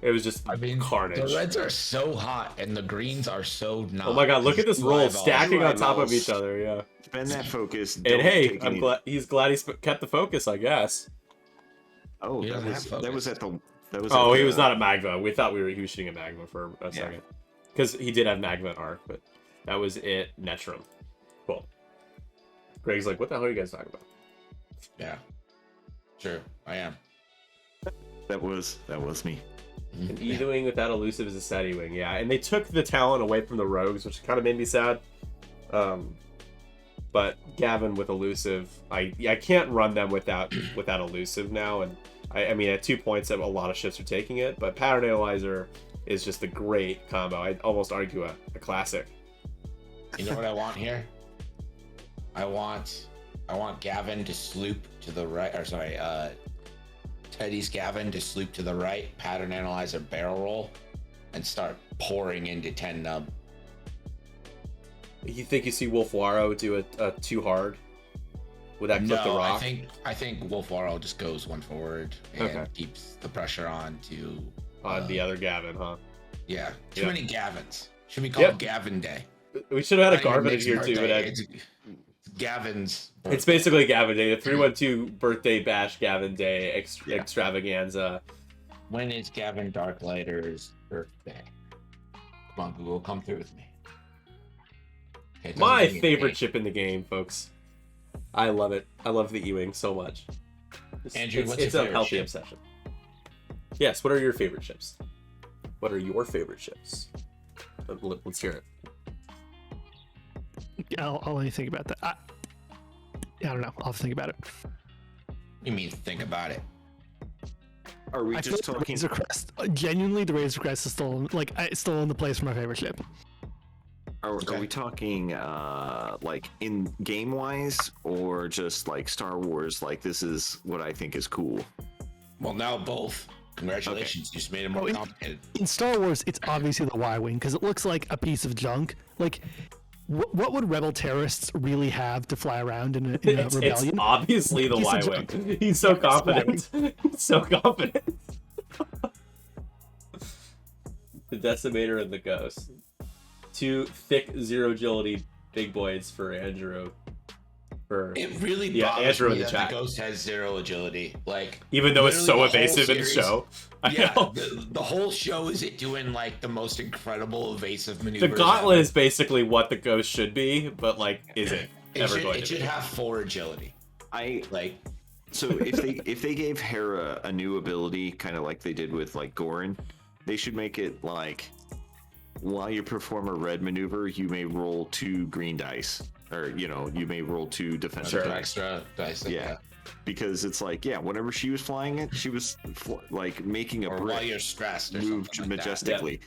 It was just carnage. The reds are so hot and the greens are so not. Oh my god, look at this roll Eyeballs. stacking on top of Eyeballs. each other, yeah. Spend that focus. And don't hey, take I'm any- glad he's kept the focus, I guess. Oh, He that doesn't was have that was focus. at the. That was. Oh, at he the- was not at Magma. We thought he was shooting at Magma for a second. Because he did have Magma and Arc, but that was it. Netrum. Cool. Greg's like, what the hell are you guys talking about? Yeah. Sure, I am. That was me. An E-wing with that elusive is a set E-wing, yeah. And they took the talent away from the rogues, which kind of made me sad. But Gavin with elusive, I can't run them without elusive now. And I mean, at 2 points, a lot of ships are taking it. But Pattern Analyzer is just a great combo. I'd almost argue a classic. You know what I want here? I want Gavin to sloop to the right, or sorry, Teddy's Gavin to sloop to the right, Pattern Analyzer barrel roll, and start pouring into 10 nub. You think you see Wolf Waro do a too hard? Would that clip the No, rock? I think Wolf Waro just goes one forward and Okay. keeps the pressure on to On the other Gavin, huh? yeah. Too Yeah. many Gavins. Should be called Yep. Gavin Day. We should have had a Not even Garvin in Nick's here too. birthday, But it's Gavin's. it's basically Gavin Day, the 312 birthday bash Gavin Day extravaganza. When is Gavin Darklighter's birthday? Come on, Google, come through with me. Okay, it doesn't My give me a favorite date. chip in the game, folks. I love it. I love the E-wing so much. Andrew, what's it's your a favorite healthy chip? obsession. Yes. What are your favorite chips? What are your favorite chips? Let's hear it. I'll let you think about that. I don't know. I'll have to think about it. You mean think about it? Are we I just feel like talking? the Razor Crest. Genuinely, the Razor Crest is still it's still in the place for my favorite ship. Are Okay. we talking like in game wise, or just like Star Wars? Like this is what I think is cool. Well, now both. Congratulations, you just made it more complicated. In Star Wars, it's obviously the Y-wing because it looks like a piece of junk. Like, what would rebel terrorists really have to fly around in a It's rebellion? obviously the Piece of Y-wing. He's so confident. He's so confident. The Decimator and the Ghost. Two thick zero agility big boys for Andrew. It really Yeah, bothers Andrew in me the that chat. the Ghost has zero agility. Like, Even though it's so literally the whole evasive in the series- show. I Yeah, know. the whole show is it doing like the most incredible evasive The maneuvers. Gauntlet ever. is basically what the Ghost should be, but like, isn't ever going It to should be. have 4 agility. Like, So if they gave Hera a new ability, kind of like they did with like Gorin, they should make it like while you perform a red maneuver, you may roll 2 green dice, or you may roll 2 defensive dice. extra dice. Yeah. Because it's like, whenever she was flying it, she was like making a Or while brick you're stressed or move something like that. majestically.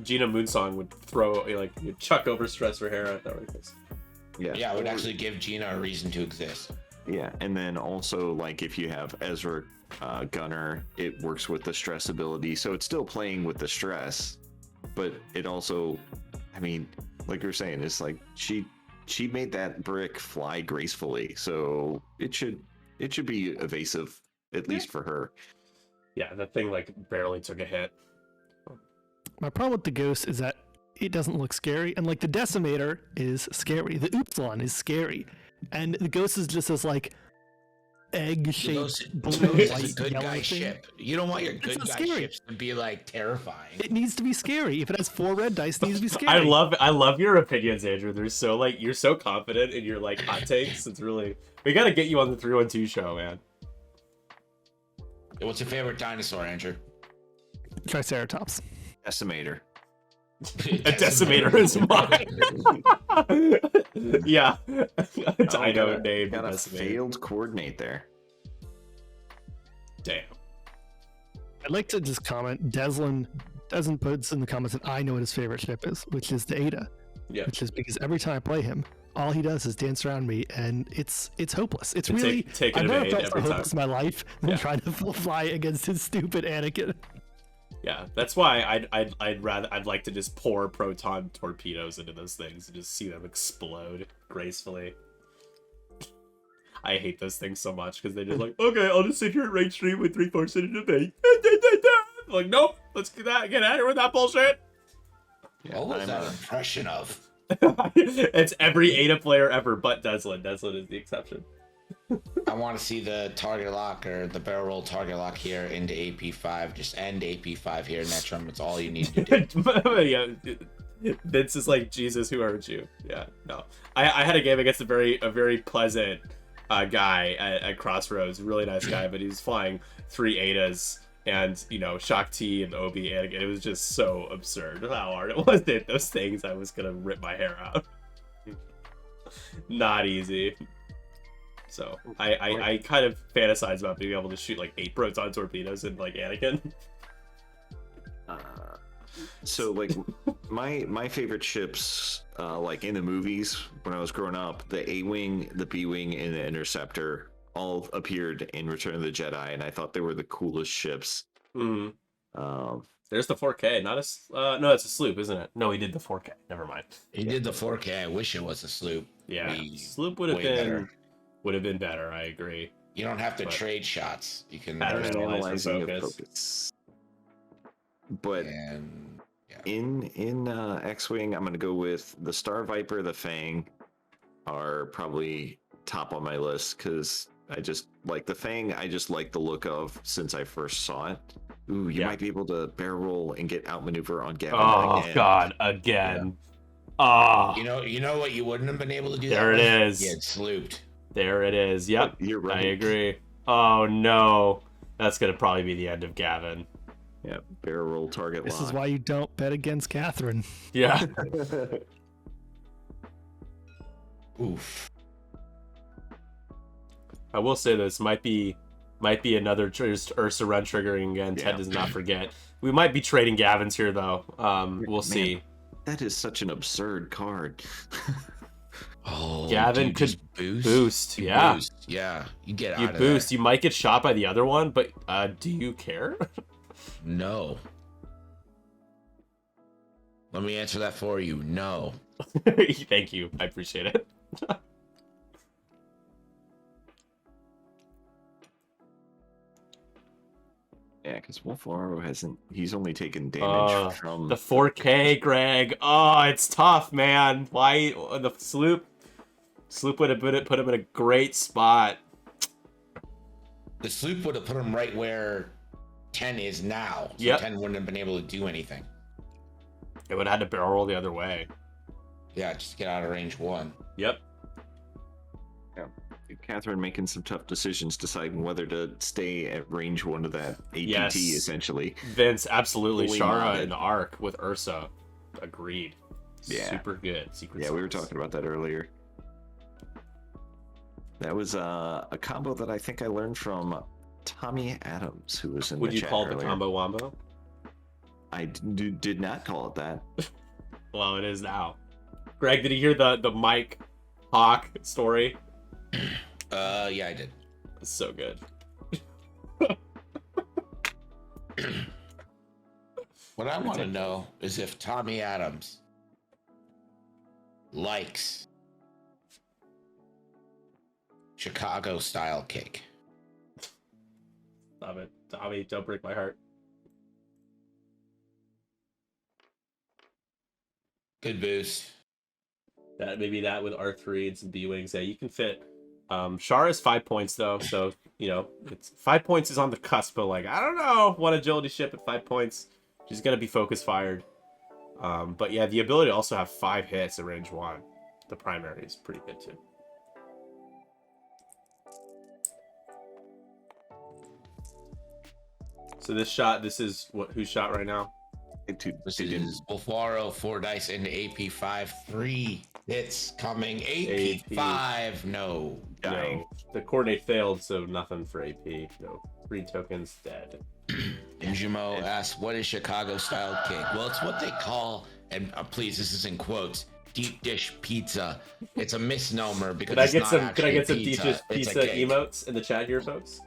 Gina Moonsong would throw, like, you'd chuck over stress for Hera. That would be nice. Yeah, it would actually give Gina a reason to exist. Yeah, and then also like if you have Ezra Gunner, it works with the stress ability, so it's still playing with the stress, but it also, I mean, like you're saying, it's like she made that brick fly gracefully, so it should be evasive, at least for her. Yeah, that thing, like, barely took a hit. My problem with the Ghost is that it doesn't look scary, and like the Decimator is scary. The Upsilon is scary, and the Ghost is just this like egg-shaped blue It's a white good yellow guy thing. ship. You don't want your good not guy scary. ships to be like terrifying. It needs to be scary. If it has 4 red dice, it needs to be scary. I love your opinions, Andrew. They're so, like, you're so confident in your, like, hot takes. It's really, we gotta get you on the 312 show, man. What's your favorite dinosaur, Andrew? Triceratops. Decimator. A Decimator is mine. Yeah. Dino named Got a Decimator. failed coordinate there. Damn. I'd like to just comment. Deslin puts in the comments that I know what his favorite ship is, which is the Ada. Yeah. Which is because every time I play him, all he does is dance around me, and it's hopeless. It's really take an I've never evade felt so every time. hopeless in my life than Yeah. trying to fly against his stupid Anakin. Yeah, that's why I'd like to just pour proton torpedoes into those things and just see them explode gracefully. I hate those things so much because they're just like, okay, I'll just sit here at range 3 with 3/4 in a debate. Like, nope, let's get out of here with that bullshit. What was I'm, that impression of? It's every Ada player ever, but Deslin. Deslin is the exception. I want to see the target lock or the barrel roll target lock here into AP5. Just end AP5 here, Netrum. It's all you need to do. Yeah, Vince is like, Jesus, who hurt you? Yeah, no. I had a game against a very pleasant guy at Crossroads, really nice guy, but he was flying 3 Adas and, Shock T and Obi, and it was just so absurd how hard it was to hit those things. I was gonna rip my hair out. Not easy. So I kind of fantasize about being able to shoot like 8 proton torpedoes in like Anakin. So like my favorite ships, like in the movies when I was growing up, the A-wing, the B-wing, and the Interceptor all appeared in Return of the Jedi, and I thought they were the coolest ships. Mm. Um, There's the 4K, not a no, it's a sloop, isn't it? No, he did the 4K. Never mind. He did the 4K. I wish it was a sloop. Yeah, Be sloop would have way been better. better. I agree. You don't have to But- trade shots. You can Pattern and analyze and analyzing of focus. focus. But and yeah. in X-wing, I'm gonna go with the Star Viper, the Fang, are probably top on my list because I just like the Fang. I just like the look of since I first saw it. Ooh, you Yeah. might be able to barrel roll and get outmaneuver on Gavin. Oh again. God, again. Ah, You know what you wouldn't have been able to do. There that it with? is. You had slooped. there it is. Yep, You're right. I agree. Oh no, that's gonna probably be the end of Gavin. Yeah. Barrel roll target This lock. is why you don't bet against Catherine. Yeah. Oof. I will say this might be another Ursa run triggering again. Yeah. Ted does not forget. We might be trading Gavin's here though. We'll see. That is such an absurd card. Oh, Gavin dude, could just boost. You Yeah. boost. Yeah, you get You out of boost. there. You might get shot by the other one, but do you care? No. Let me answer that for you. No. Thank you. I appreciate it. Yeah, because Wolfaro hasn't. He's only taken damage from The 4K, Greg. Oh, it's tough, man. Why the sloop? Sloop would have put him in a great spot. The sloop would have put him right where 10 is now. So Yep. 10 wouldn't have been able to do anything. It would have had to barrel roll the other way. Yeah, just get out of range 1. Yep. Catherine making some tough decisions, deciding whether to stay at range 1 of that APT, Yes. essentially. Vince, absolutely. Fully Shara modded. and Arc with Ursa. Agreed. Yeah. Super good. Secret Yeah, we were sauce. talking about that earlier. That was a combo that I think I learned from Tommy Adams, who was in Would the you chat call it the earlier. combo wombo? I did not call it that. Well, it is now. Greg, did you hear the Mike Hawk story? Yeah, I did. It's so good. What I want to know is if Tommy Adams likes Chicago style cake. Stop it. Tommy, don't break my heart. Good boost. Maybe that with R3 and some B-Wings. Yeah, you can fit. Shara is 5 points though, so it's 5 points is on the cusp, but like I don't know, one agility ship at 5 points. She's gonna be focus fired. But yeah, the ability to also have 5 hits at range 1. The primary is pretty good too. So this is who's shot right now? This is Wolfaro, 4 dice into AP5, 3 hits coming. AP5, no. Dying. No. The coordinate failed, so nothing for AP. No. 3 tokens dead. Jimo asks, what is Chicago style cake? Well, it's what they call, and please, this is in quotes, deep dish pizza. It's a misnomer because Could I it's get not some actually deep dish It's a pizza cake. emotes in the chat here, folks?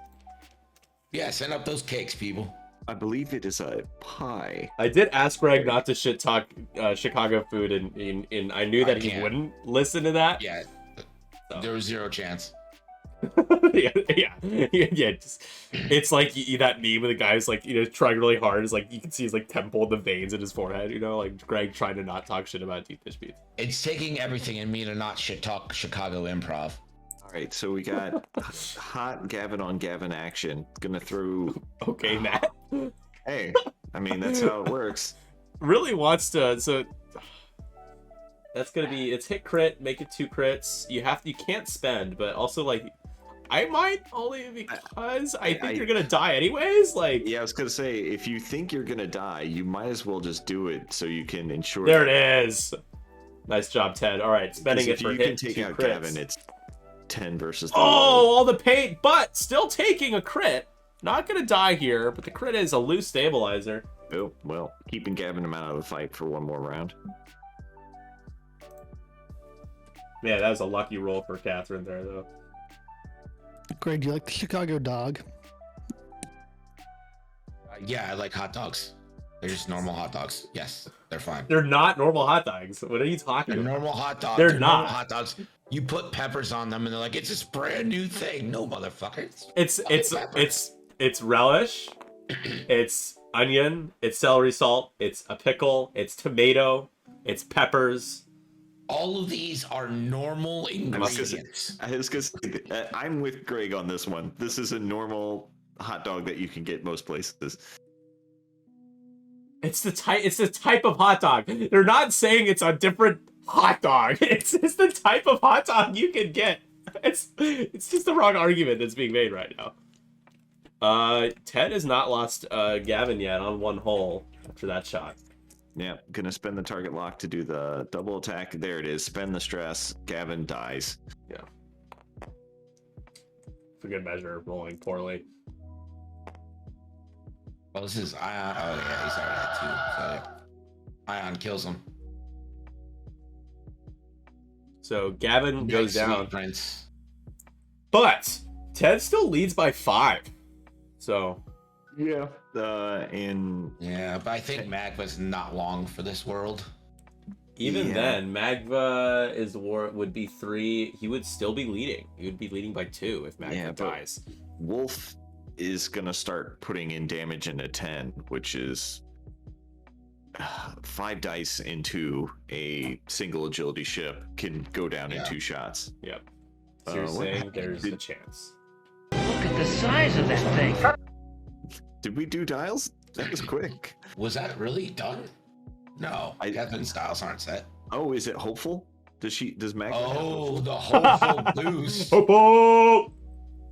Yeah, send up those cakes, people. I believe it is a pie. I did ask Greg not to shit talk Chicago food, and I knew that he can't. wouldn't listen to that. Yeah, So. there was 0 chance. yeah. It's like that meme with the guy who's like, trying really hard. Is like you can see his like temple and the veins in his forehead. Like Greg trying to not talk shit about deep dish pizza. It's taking everything in me to not shit talk Chicago improv. All right, so we got hot Gavin on Gavin action. Gonna throw. Okay, Matt. Hey, I mean that's how it works. Really wants to. So that's gonna be it's hit crit. Make it 2 crits. You can't spend, but also like. I might only because I think you're gonna die anyways. Like Yeah, I was gonna say if you think you're gonna die, you might as well just do it so you can ensure. there it is. Nice job, Ted. All right, spending it If for you hit can take 2 out crits. Gavin, it's 10 versus. The Oh, all the pain, but still taking a crit. Not gonna die here, but the crit is a loose stabilizer. Oh well, keeping Gavin him out of the fight for one more round. Man, that was a lucky roll for Catherine there, though. Greg, do you like the Chicago dog? Yeah, I like hot dogs. They're just normal hot dogs. Yes, they're fine. They're not normal hot dogs. What are you talking They're about? normal hot dogs. They're normal not. hot dogs. You put peppers on them, and they're like, it's this brand new thing. No, motherfuckers. It's relish. It's onion. It's celery salt. It's a pickle. It's tomato. It's peppers. All of these are normal ingredients. I was gonna say, I'm with Greg on this one. This is a normal hot dog that you can get most places. It's the type of hot dog. They're not saying it's a different hot dog. It's the type of hot dog you can get. It's just the wrong argument that's being made right now. Ted has not lost Gavin yet on one hole after that shot. Yeah, gonna spend the target lock to do the double attack. There it is. Spend the stress. Gavin dies. Yeah. For good measure, rolling poorly. Well, this is Ion. Oh yeah, he's already at 2. So Ion kills him. So Gavin goes Nice, down. sweet Prince. But Ted still leads by 5. So Yeah. And Yeah, but I think Magma's not long for this world. even Yeah. then, Magva would be 3. He would still be leading. He would be leading by 2 if Magva Yeah, but- dies. Wolf is gonna start putting in damage into 10, which is 5 dice into a single agility ship can go down in Yeah. 2 shots. Yep. So you're what saying happened? there's a chance. Look at the size of that thing. Did we do dials? That was quick. Was that really done? No, I- Kevin's styles aren't set. Oh, is it hopeful? Does Mag? Oh, the hopeful boost. Hopo!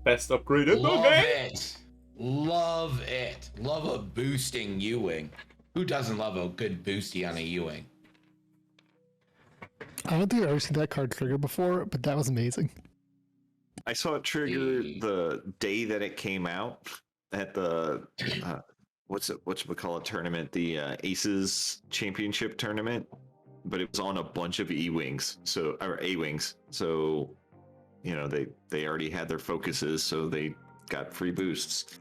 Best upgrade in the Love game. it. Love it. Love a boosting U-Wing. Who doesn't love a good boosty on a U-Wing? I don't think I've ever seen that card trigger before, but that was amazing. I saw it trigger The- the day that it came out at the whatchamacallit tournament, the Aces Championship tournament, but it was on a bunch of E-Wings, or A-Wings. So, you know, they already had their focuses, so they got free boosts.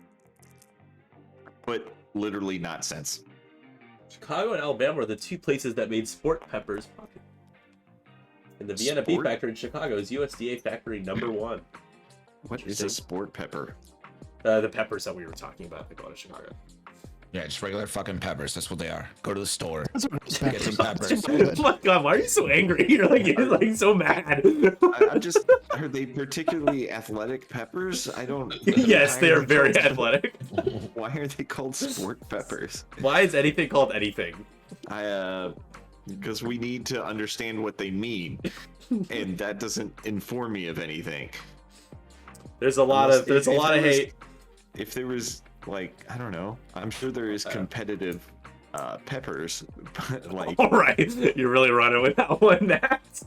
But literally not sense. Chicago and Alabama are the 2 places that made sport peppers popular. And the Vienna Beef Sport? Factory in Chicago is USDA factory number 1. What is Interesting. a sport pepper? The peppers that we were talking about that go to Chicago. Yeah, just regular fucking peppers. That's what they are. Go to the store. Those are good Get some peppers. Good. Oh my god, why are you so angry? You're like so mad. I'm just. Are they particularly athletic peppers? I don't. Yes, why they are they very called- athletic. Why are they called sport peppers? Why is anything called anything? Because we need to understand what they mean, and that doesn't inform me of anything. There's a lot of If there was- hate. If there was, like, I don't know, I'm sure there is competitive peppers, but like, All right, you're really running with that one, Matt.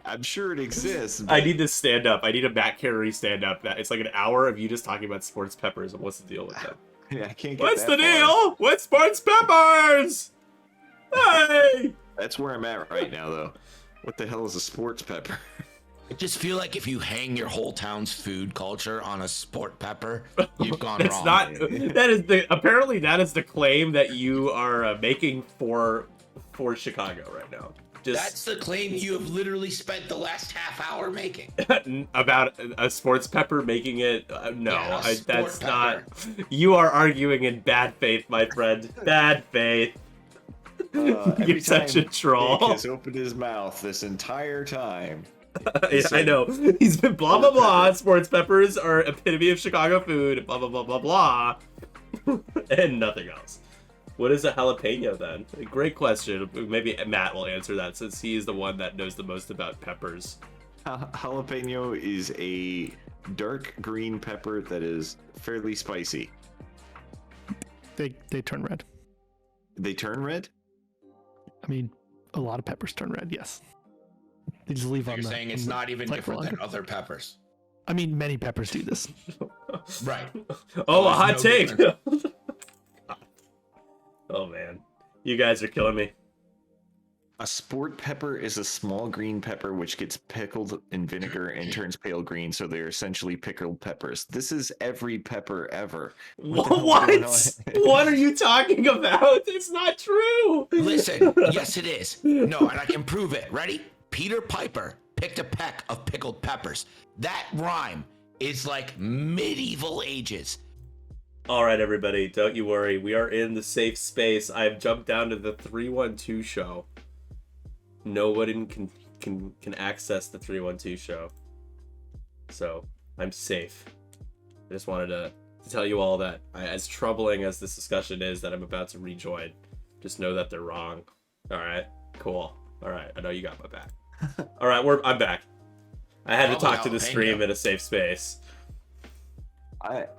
I'm sure it exists. I but need to stand up. I need a Matt Carey stand up. That it's like an hour of you just talking about sports peppers and what's the deal with them. I can't get What's that the far. deal with sports peppers? Hey! That's where I'm at right now, though. What the hell is a sports pepper? I just feel like if you hang your whole town's food culture on a sport pepper, you've gone That's wrong. not. That is the claim that you are making for Chicago right now. That's Just the claim you have literally spent the last half hour making. about a sports pepper making it. No, Yeah, a that's sport not. You are arguing in bad faith, my friend. Bad faith. Every You're such a time troll. Nick has opened his mouth this entire time. Yeah, I know. He's been blah blah blah. Sports peppers are epitome of Chicago food. Blah blah blah blah blah, and nothing else. What is a jalapeno then? Great question. Maybe Matt will answer that since he is the one that knows the most about peppers. Jalapeno is a dark green pepper that is fairly spicy. They turn red. They turn red? I mean, a lot of peppers turn red. Yes. They just leave on You're the. saying on it's the not even flavor different line. than other peppers. I mean, many peppers do this. Right. Oh, a it's hot no take. different. Oh man, you guys are killing me. A sport pepper is a small green pepper which gets pickled in vinegar and turns pale green, so they're essentially pickled peppers. This is every pepper ever. What the hell's What? going on? What are you talking about? It's not true. Listen, yes it is. No, and I can prove it. Ready? Peter Piper picked a peck of pickled peppers. That rhyme is like medieval ages. All right, everybody, don't you worry. We are in the safe space. I've jumped down to the 312 show. No one can access the 312 show. So, I'm safe. I just wanted to tell you all that, as troubling as this discussion is that I'm about to rejoin, just know that they're wrong. All right? Cool. All right, I know you got my back. All right, I'm back. I had to Probably talk to the jalapeno. stream in a safe space.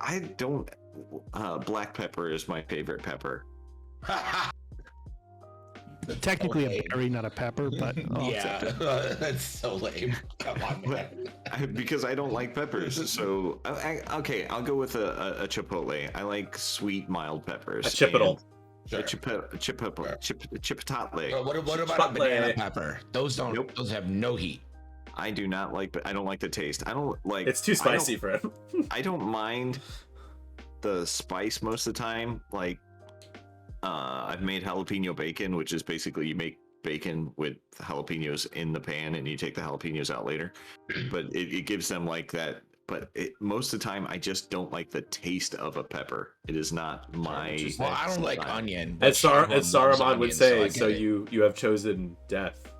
I don't. Black pepper is my favorite pepper. Technically Okay. a berry, not a pepper, but I'll accept it. That's so lame. Come on, man. Because I don't like peppers. So okay, I'll go with a chipotle. I like sweet, mild peppers. A chipotle. Sure. Chipotle. But what about a banana pepper? Those don't. Nope. Those have no heat. I do not like. I don't like the taste. I don't like. It's too spicy for him. I don't mind the spice most of the time. Like, I've made jalapeno bacon, which is basically you make bacon with jalapenos in the pan and you take the jalapenos out later. But it gives them like that. But most of the time, I just don't like the taste of a pepper. It is not my. Well, I don't like onion. As Saruman would say, so it. you have chosen death.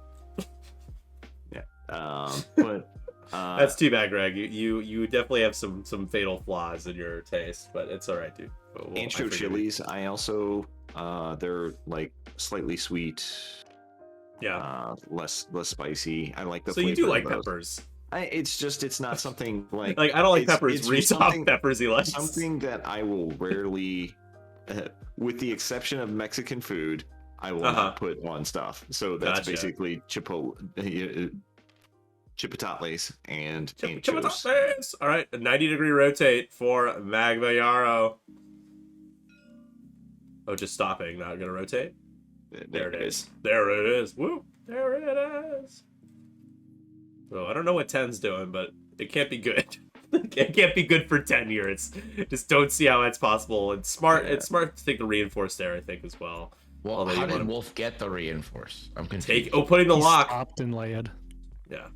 But That's too bad, Greg. You definitely have some fatal flaws in your taste, but it's all right, dude. ancho chilies. I also they're like slightly sweet. Yeah. Less spicy. I like the. So you flavor do of like those. peppers. It's not something like Like I don't like it's- peppers. it's Reese off something- peppers he likes. something that I will rarely, with the exception of Mexican food, I will not put on stuff. So that's Gotcha. basically chipotles and anchos. Chipotles! All right, a 90-degree rotate for Magma Yarrow. Oh, just stopping, not gonna rotate. There it is. There it is. Woo! There it is. Well, I don't know what 10's doing, but it can't be good. It can't be good for 10 here. Just don't see how that's possible. It's smart. Yeah. It's smart to take the reinforced there, I think, as well. Well, Although how you did wanna- Wolf get the reinforce? I'm confused. Putting the He lock. stopped and laid. Yeah.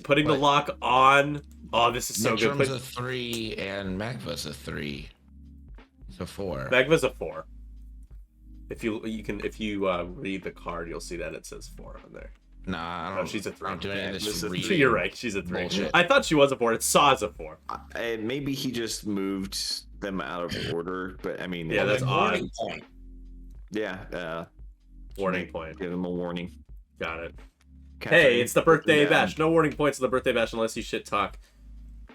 Putting the But- look on. Oh, this is so good. Netrum's a 3 and Magva's a 3. It's a 4. Magma's a 4. If you read the card, you'll see that it says 4 on there. Nah, I Oh, don't. she's a 3. I'm doing this. This is a reading. three. You're right. She's a 3. Bullshit. I thought she was a 4. It saw as a 4. And maybe he just moved them out of order, but I mean, Yeah, that's Like, odd. warning point. yeah. Warning point. Give him a warning. Got it. Catherine, Hey, it's the put them birthday down. bash. No warning points in the birthday bash unless you shit talk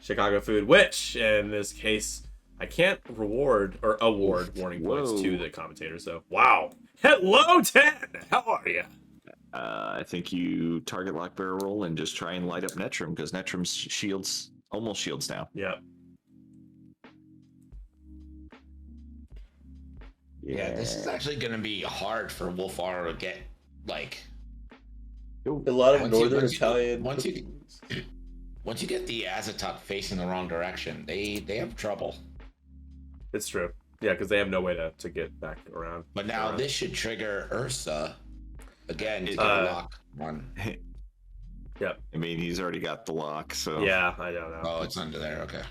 Chicago food, which in this case I can't award warning points Whoa. to the commentator. So wow. Hello, 10. How are you? I think you target lock barrel roll and just try and light up Netrum because Netrum's shields almost shields now. Yeah. Yeah, this is actually going to be hard for Wolfar to get, like... A lot of Once you- northern once you- Italian. Once you get the Azatop facing the wrong direction, they have trouble. It's true. Yeah, because they have no way to get back around. But now Around. this should trigger Ursa again to get Uh, a lock one. I mean, he's already got the lock, so Yeah, I don't know. Oh, it's under there. Okay.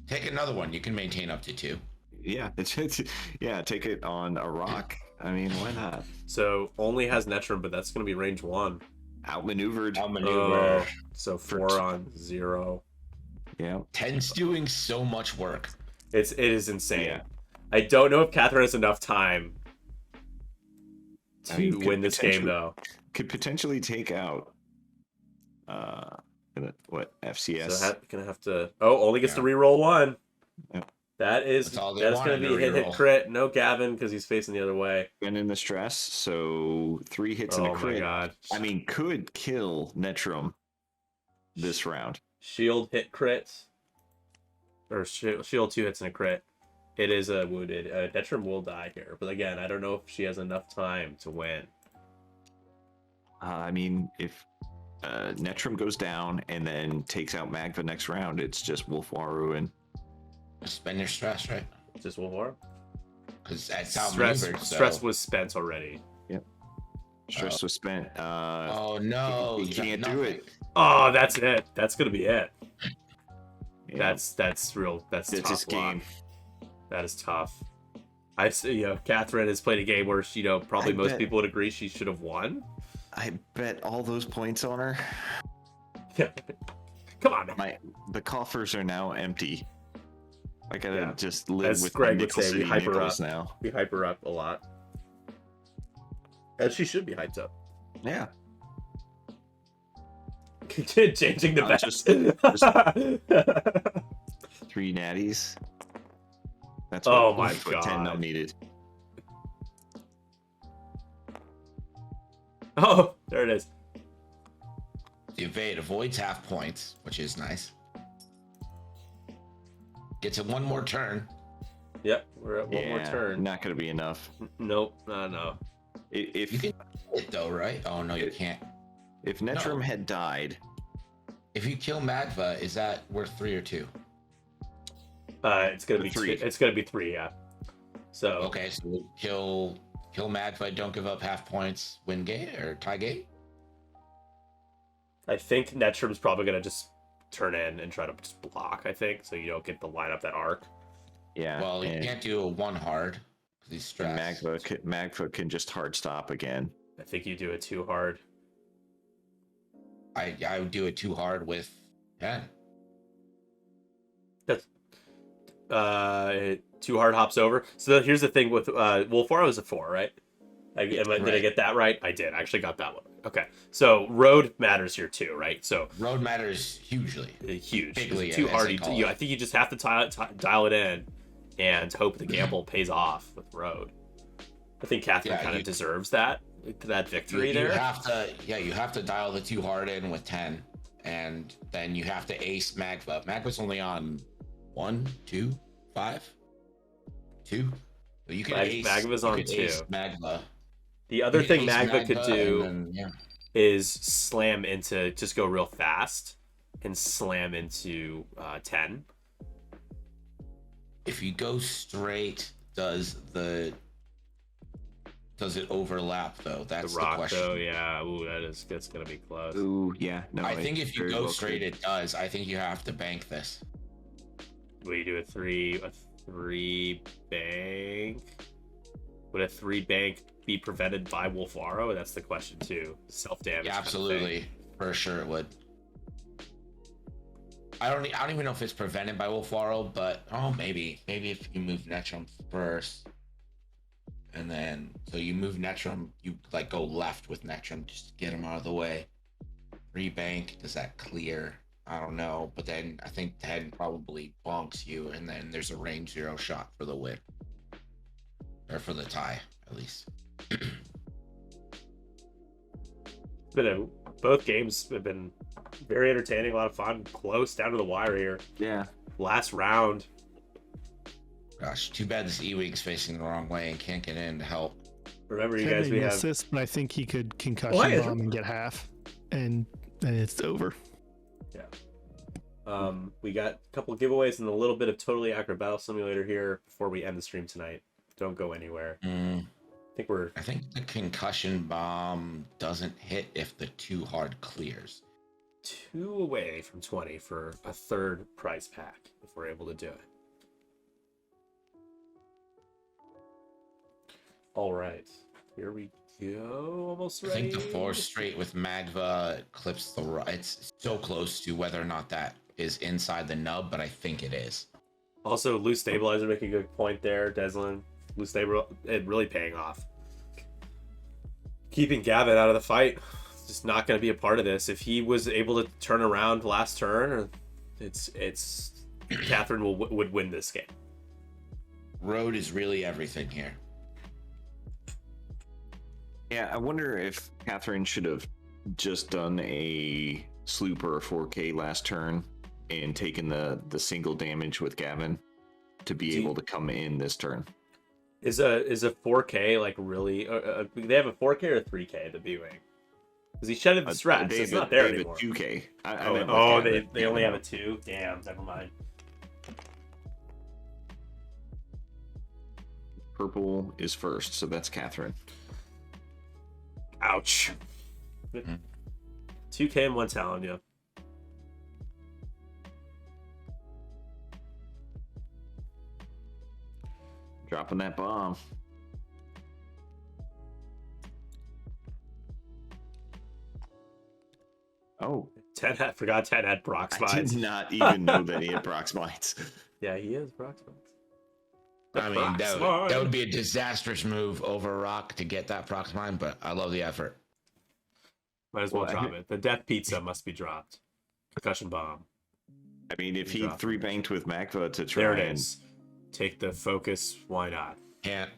Take another one. You can maintain up to 2. yeah, yeah. Take it on a rock. I mean, why not? So only has Netrum, but that's going to be range 1. Outmaneuvered. Outmaneuver. So For 4 on 0. Yeah. 10's doing so much work. It is insane. Yeah. I don't know if Catherine has enough time to I mean, could win this game, potentially- though. Could potentially take out. What FCS? So gonna have to. Oh, only gets to reroll 1. Yep. That's all they that's gonna wanted be to hit reroll. crit. No Gavin because he's facing the other way. Been in the stress, so 3 hits and Oh a my crit. god. I mean, could kill Netrum this round. Shield hit crit. Or shield 2 hits and a crit. It is a wounded. Netrum will die here, but again, I don't know if she has enough time to win. I mean, if Netrum goes down and then takes out Magva next round, it's just Wolfwaru and Spend your stress, right? Just war. Because that's Stress. outmaneuvered. So... Stress was spent already. stress was spent. Oh no! he you got can't do nothing. it. Oh, that's it. That's gonna be it. Yeah, That's real. That's it's tough his game. luck. That is tough. I see. Catherine has played a game where probably I most bet- people would agree she should have won. I bet all those points on her. Come on, man. The coffers are now empty. I gotta Yeah. just live As with Greg my would say, we Nickel City hype her nickels up. now. We hype her up a lot, as she should be hyped up. Yeah. Changing the Uh, best. just- 3 natties. That's Oh what, my that's what 10 God. needed. Oh, there it is. The evade avoids half points, which is nice. Gets it one more turn. Yep, we're at one more turn. Not going to be enough. Nope, no. If You can do it though, right? Oh no, you can't. if Netrum had died, If you kill Magva, is that worth 3 or 2? It's gonna be 3. It's gonna be 3, yeah. So Okay, so kill Magva, don't give up half points, win game or tie game. I think Netrum's probably gonna just turn in and try to just block. I think so you don't get the line up that arc. yeah. Well, you and can't do a 1 hard because he's stressed. Magva can just hard stop again. I think you do it too hard. I would do it 2 hard with 10. That's too hard hops over. So here's the thing with Wolfaro is a 4, right? Did I get that right? I did. I actually got that one. Okay. So road matters here too, right? So Road matters hugely. huge. Bigly, It's too as hard. they call it. I think you just have to dial it in and hope the gamble pays off with road. I think Catherine kind of deserves that victory You there. you have to dial the 2 hard in with 10, and then you have to ace Magva. Magva's only on 1, 2, 5, 2. But you can ace Magva's on 2. Magva. The other You can thing ace Magva could do and then, is slam into, just go real fast and slam into 10. If you go straight, does it overlap though? That's The rock, question. though, yeah. Ooh, that's gonna be close. Ooh, yeah. No, I think if you very go well straight, could. it does. I think you have to bank this. Will you do a three bank? Would a 3 bank be prevented by Wolfaro? That's the question too. Self-damage. Yeah, kind of absolutely, thing. for sure it would. I don't even know if it's prevented by Wolfaro, but maybe if you move Netrum first, and then so you move Netrum, you like go left with Netrum just to get him out of the way. 3 bank, does that clear? I don't know, but then I think 10 probably bonks you, and then there's a range 0 shot for the win, or for the tie at least. Both games have been very entertaining, a lot of fun, close down to the wire here. Yeah. Last round. Gosh, too bad this E-Wing's facing the wrong way and can't get in to help. Remember, you Ted guys, may we miss have. this, but I think he could concussion Oh, yeah, bomb and get half, and then it's over. We got a couple of giveaways and a little bit of Totally Accurate Battle Simulator here before we end the stream tonight. Don't go anywhere. I think the concussion bomb doesn't hit if the 2 hard clears. 2 away from 20 for a 3rd prize pack if we're able to do it. All right, here we go. Almost ready. I think the 4 straight with Magva clips the right. It's so close to whether or not that is inside the nub, but I think it is. Also, loose stabilizer making a good point there. Deslin, loose stabilizer, it really paying off. Keeping Gavin out of the fight, just not going to be a part of this. If he was able to turn around last turn, it's Catherine would win this game. Road is really everything here. Yeah, I wonder if Catherine should have just done a sloop or a 4K last turn and taken the single damage with Gavin to be able to come in this turn. Is a 4K like really? They have a 4K or a 3K at the B-Wing? Because he shedded the strats. It's not there anymore. They have a 2K. They only have a 2? Damn, never mind. Purple is first, so that's Catherine. Ouch. 2K and 1 talent, yeah. Dropping that bomb. Oh. 10 had Brock's I vibes. did not even know that he had Brock's mites. Yeah, he is Brock's vibes. I mean, that would be a disastrous move over Rock to get that prox mine, but I love the effort. Might as well drop it. The death pizza must be dropped. Percussion bomb. I mean, if he Drop. 3-banked with Magva to try There it and is. Take the focus. Why not? Can't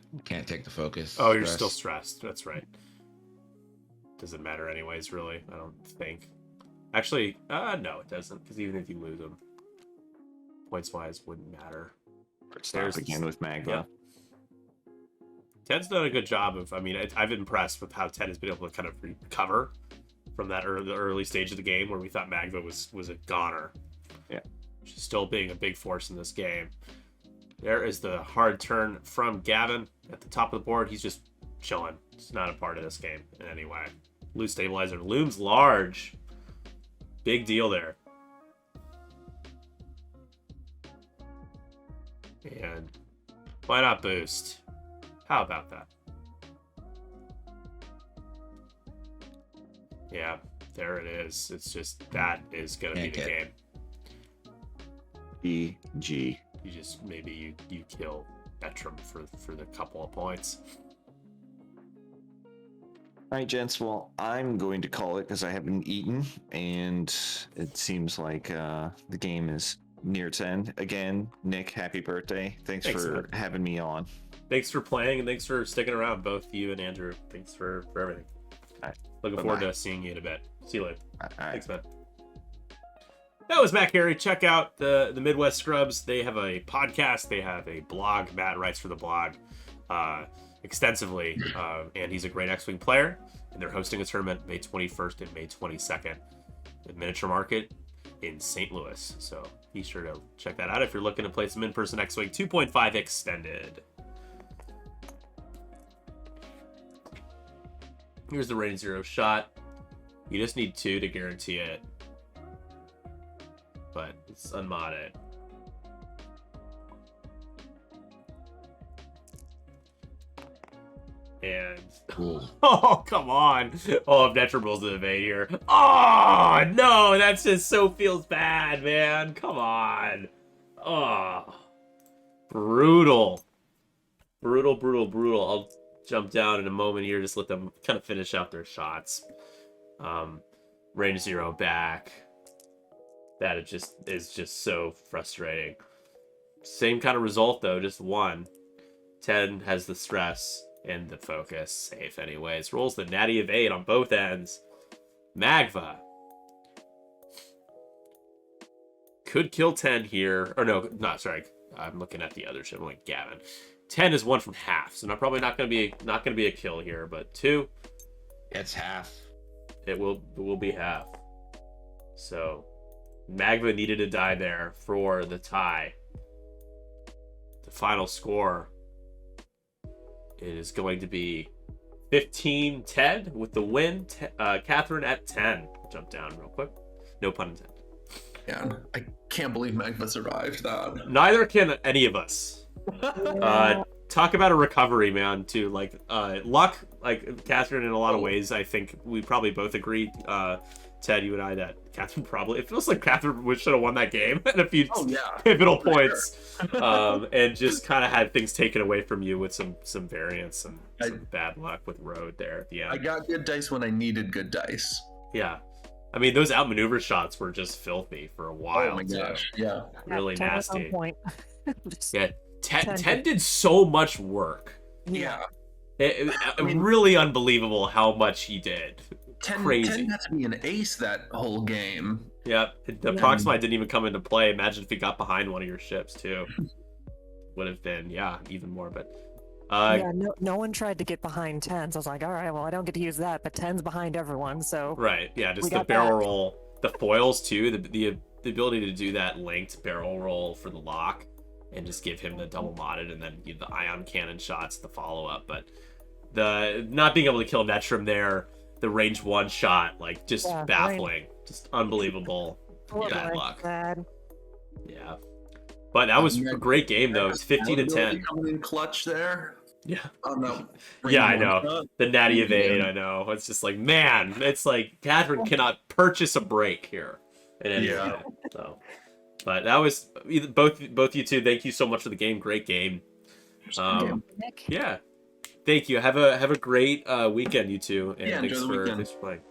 take the focus. Oh, you're Stress. still stressed. That's right. Doesn't matter anyways, really. I don't think. Actually, no, it doesn't. Because even if you lose them, points-wise, wouldn't matter. stop again with Magva. Yep. Ted's done a good job of. I mean, I've been impressed with how Ted has been able to kind of recover from that early stage of the game where we thought Magva was a goner. Yeah. She's still being a big force in this game. There is the hard turn from Gavin at the top of the board. He's just chilling. He's not a part of this game in any way. Loose stabilizer looms large. Big deal there. And why not boost? How about that? Yeah, there it is. It's just that is gonna be the game. GG. You just maybe you kill Etram for the couple of points. All right, gents. Well, I'm going to call it because I haven't eaten, and it seems like the game is near its end. Again, Nick, happy birthday! Thanks for man. having me on. Thanks for playing and thanks for sticking around, both you and Andrew. Thanks for everything. All right. Looking forward to seeing you in a bit. See you later. All right. Thanks, man. That was Matt Carey. Check out the Midwest Scrubs. They have a podcast. They have a blog. Matt writes for the blog extensively, and he's a great X-Wing player. And they're hosting a tournament May 21st and May 22nd at Miniature Market in St. Louis. So be sure to check that out if you're looking to play some in-person X-Wing 2.5 Extended. Here's the Range 0 shot. You just need 2 to guarantee it. But it's unmodded. And oh, come on. Oh, if Netra rolls the evade here. Oh, no, that's just so feels bad, man. Come on. Oh, brutal. Brutal. I'll jump down in a moment here. Just let them kind of finish out their shots. Range 0 back. That it just is just so frustrating. Same kind of result though, just 1. 10 has the stress and the focus. Safe anyways. Rolls the natty of 8 on both ends. Magva could kill 10 here. Or no, not sorry. I'm looking at the other ship. I'm like Gavin. 10 is 1 from half, so probably not gonna be a kill here, but 2. It's half. It will be half. So Magva needed to die there for the tie. The final score is going to be 15-10 with the win. Catherine at 10. Jump down real quick. No pun intended. Yeah, I can't believe Magva survived that. Neither can any of us. Talk about a recovery, man, too. Like, luck, like Catherine in a lot of ways, I think we probably both agree, Ted, you and I, that Catherine probably, it feels like Catherine should have won that game at a few pivotal points. Sure. And just kind of had things taken away from you with some variance and some bad luck with Road there at the end. I got good dice when I needed good dice. Yeah. I mean, those outmaneuver shots were just filthy for a while. Oh my gosh, yeah. Really nasty. Point. Yeah, 10 did so much work. Yeah. I mean, really unbelievable how much he did. 10 Crazy. got to be an ace that whole game. Yep. The Proxima didn't even come into play. Imagine if he got behind one of your ships, too. Would have been, even more. But no one tried to get behind 10s. I was like, all right, well, I don't get to use that, but 10's behind everyone, so... Right, yeah, just the barrel roll. The foils, too. The ability to do that linked barrel roll for the lock and just give him the double modded and then give the ion cannon shots, the follow-up. But the not being able to kill Netrum there, the range 1 shot, like, just baffling. Just unbelievable bad luck. Bad. Yeah. But that was a great game, though. It's 15-10. Coming in clutch there. Yeah. Oh, no. Yeah, I know. The natty evade, I know. It's just like, man, it's like Catherine cannot purchase a break here. So, but that was both you two. Thank you so much for the game. Great game. Nick? Yeah. Thank you. Have a great weekend, you two. And enjoy the weekend. Thanks for playing.